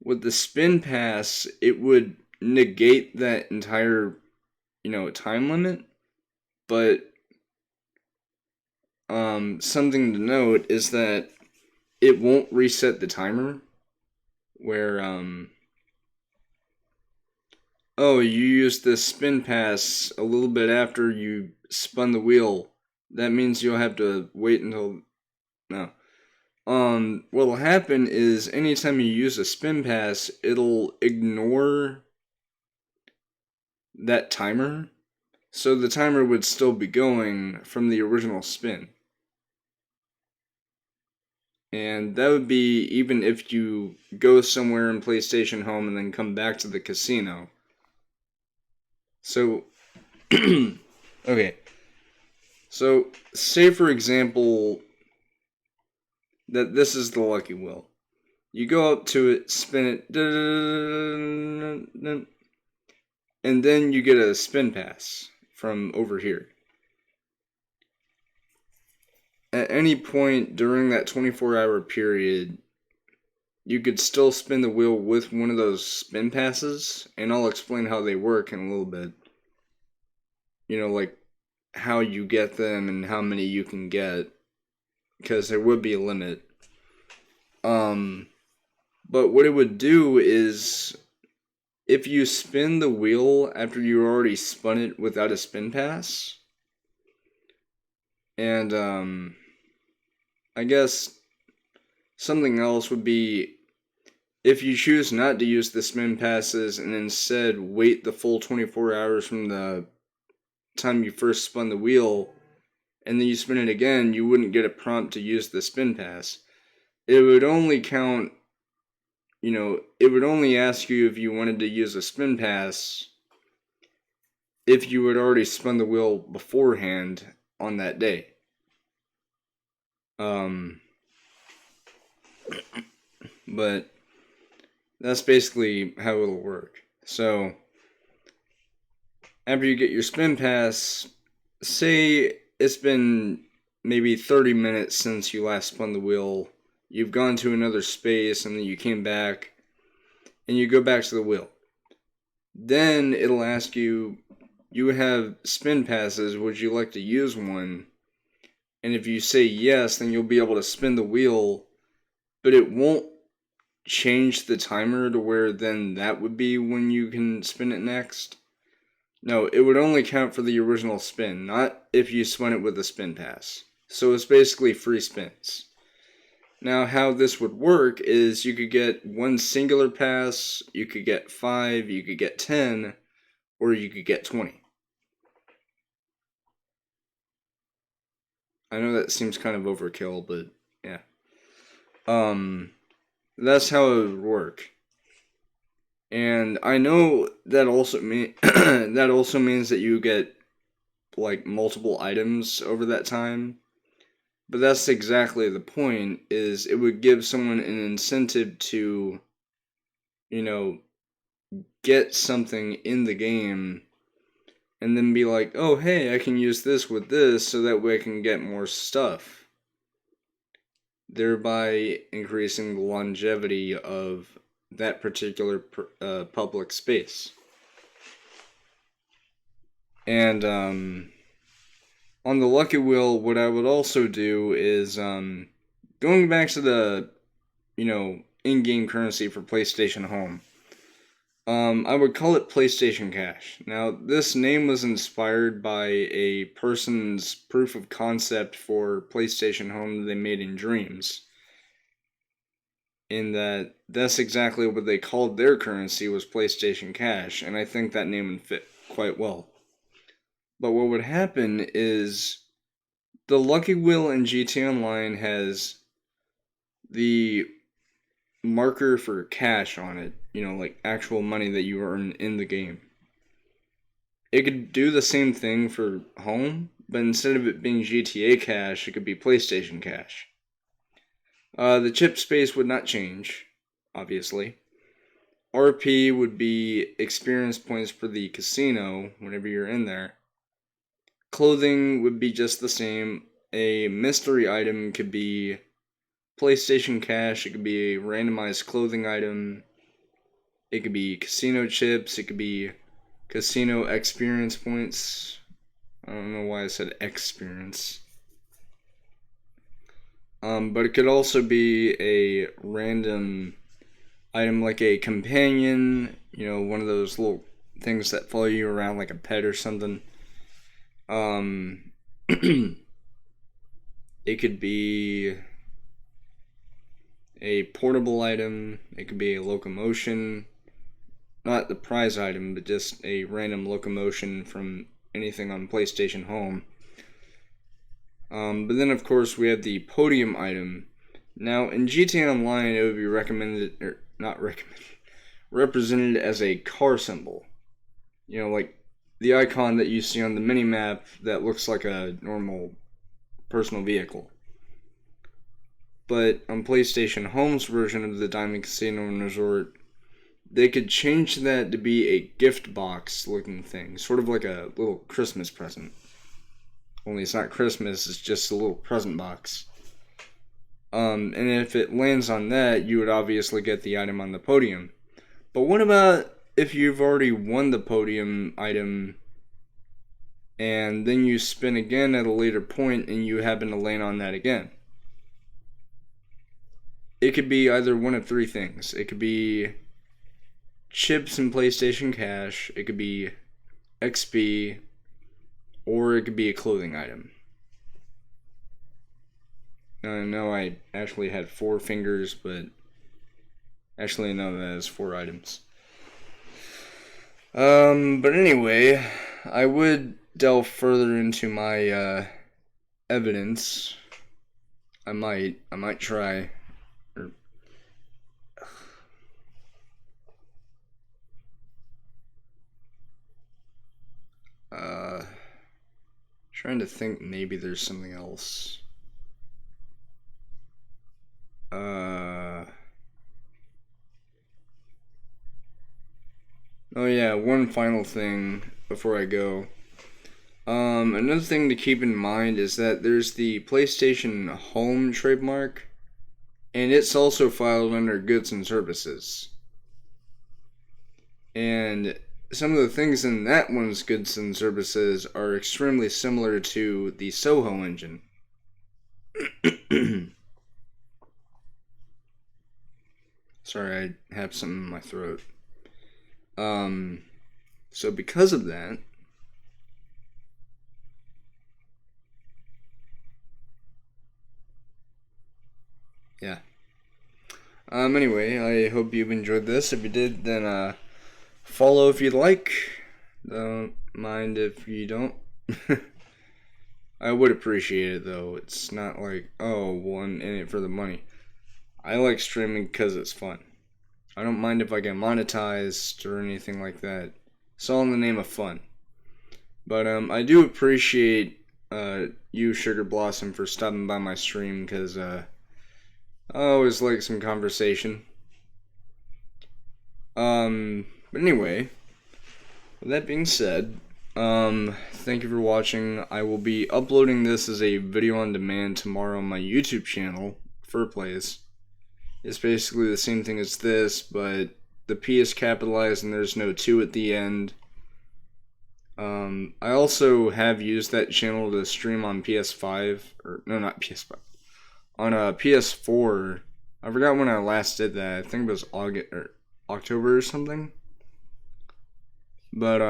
With the spin pass, it would negate that entire, time limit, but something to note is that it won't reset the timer, where, oh, you used the spin pass a little bit after you spun the wheel. That means you'll have to wait until... No. What'll happen is anytime you use a spin pass, it'll ignore that timer. So the timer would still be going from the original spin. And that would be even if you go somewhere in PlayStation Home and then come back to the casino. So, okay. So, say for example that this is the Lucky Wheel. You go up to it, spin it, and then you get a spin pass from over here. at any point during that 24-hour period, you could still spin the wheel with one of those spin passes, and I'll explain how they work in a little bit. Like how you get them and how many you can get, because there would be a limit. But what it would do is, if you spin the wheel after you already spun it without a spin pass, and I guess something else would be, if you choose not to use the spin passes and instead wait the full 24 hours from the time you first spun the wheel, and then you spin it again, you wouldn't get a prompt to use the spin pass. It would only count, it would only ask you if you wanted to use a spin pass if you had already spun the wheel beforehand on that day. But that's basically how it'll work. So, after you get your spin pass, say it's been maybe 30 minutes since you last spun the wheel, you've gone to another space, and then you came back, and you go back to the wheel. Then it'll ask you, you have spin passes, would you like to use one? And if you say yes, then you'll be able to spin the wheel, but it won't change the timer to where then that would be when you can spin it next. No, it would only count for the original spin, not if you spun it with a spin pass. So it's basically free spins. Now, how this would work is you could get one singular pass, you could get 5, you could get 10, or you could get 20. I know that seems kind of overkill, but yeah. That's how it would work. And I know that also that also means that you get like multiple items over that time. But that's exactly the point, is it would give someone an incentive to, get something in the game and then be like, oh, hey, I can use this with this so that way I can get more stuff. Thereby increasing the longevity of that particular public space. And on the Lucky Wheel, what I would also do is, going back to the, in-game currency for PlayStation Home, I would call it PlayStation Cash. Now, this name was inspired by a person's proof of concept for PlayStation Home that they made in Dreams. In that, that's exactly what they called their currency, was PlayStation Cash, and I think that name would fit quite well. But what would happen is, the Lucky Wheel in GTA Online has the marker for cash on it, like actual money that you earn in the game. It could do the same thing for home, but instead of it being GTA Cash, it could be PlayStation Cash. The chip space would not change, obviously. RP would be experience points for the casino whenever you're in there. Clothing would be just the same. A mystery item could be PlayStation Cash, it could be a randomized clothing item, it could be casino chips, it could be casino experience points. I don't know why I said experience. But it could also be a random item like a companion, one of those little things that follow you around like a pet or something. It could be a portable item, it could be a locomotion, not the prize item, but just a random locomotion from anything on PlayStation Home. But then, of course, we have the Podium Item. Now, in GTA Online, it would be represented as a car symbol. Like the icon that you see on the minimap that looks like a normal personal vehicle. But on PlayStation Home's version of the Diamond Casino and Resort, they could change that to be a gift box looking thing, sort of like a little Christmas present. Only it's not Christmas, it's just a little present box. And if it lands on that, you would obviously get the item on the podium. But what about if you've already won the podium item and then you spin again at a later point and you happen to land on that again? It could be either one of three things. It could be chips and PlayStation Cash, it could be XP, or it could be a clothing item. I know I actually had 4 fingers, but actually no, that is 4 items. But anyway, I would delve further into my evidence. I might try. Trying to think, maybe there's something else. Oh yeah, one final thing before I go. Another thing to keep in mind is that there's the PlayStation Home trademark, and it's also filed under goods and services. And some of the things in that one's goods and services are extremely similar to the Soho engine. Sorry, I have something in my throat. So because of that, yeah. Anyway, I hope you've enjoyed this. If you did, then, follow if you'd like. Don't mind if you don't. I would appreciate it, though. It's not like, oh, well, I'm in it for the money. I like streaming because it's fun. I don't mind if I get monetized or anything like that. It's all in the name of fun. But I do appreciate you, Sugar Blossom, for stopping by my stream, because I always like some conversation. But anyway, with that being said, thank you for watching. I will be uploading this as a video on demand tomorrow on my YouTube channel, Fur Plays. It's basically the same thing as this, but the P is capitalized and there's no 2 at the end. I also have used that channel to stream on PS5, or no, not PS5, on a PS4. I forgot when I last did that. I think it was August or October or something. But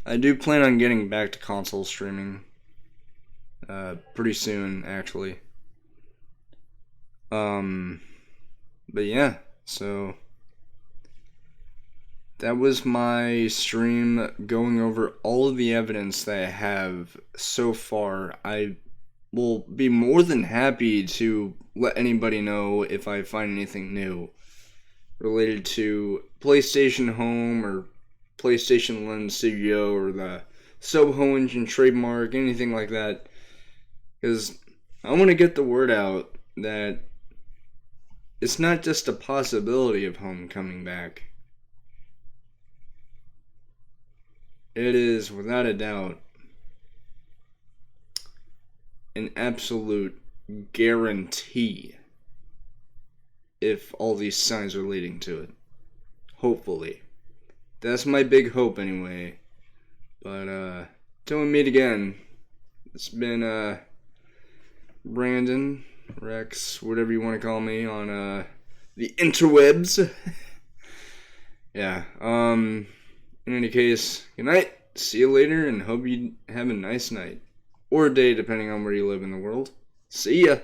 I do plan on getting back to console streaming pretty soon, actually. But yeah, so that was my stream going over all of the evidence that I have so far. I will be more than happy to let anybody know if I find anything new related to PlayStation Home or PlayStation Lens Studio or the Soho engine trademark, anything like that. Because I want to get the word out that it's not just a possibility of Home coming back. It is, without a doubt, an absolute guarantee if all these signs are leading to it. Hopefully. That's my big hope anyway. But, till we meet again, it's been, Brandon, Rex, whatever you want to call me on, the interwebs. Yeah, in any case, good night, see you later, and hope you have a nice night. Or day, depending on where you live in the world. See ya!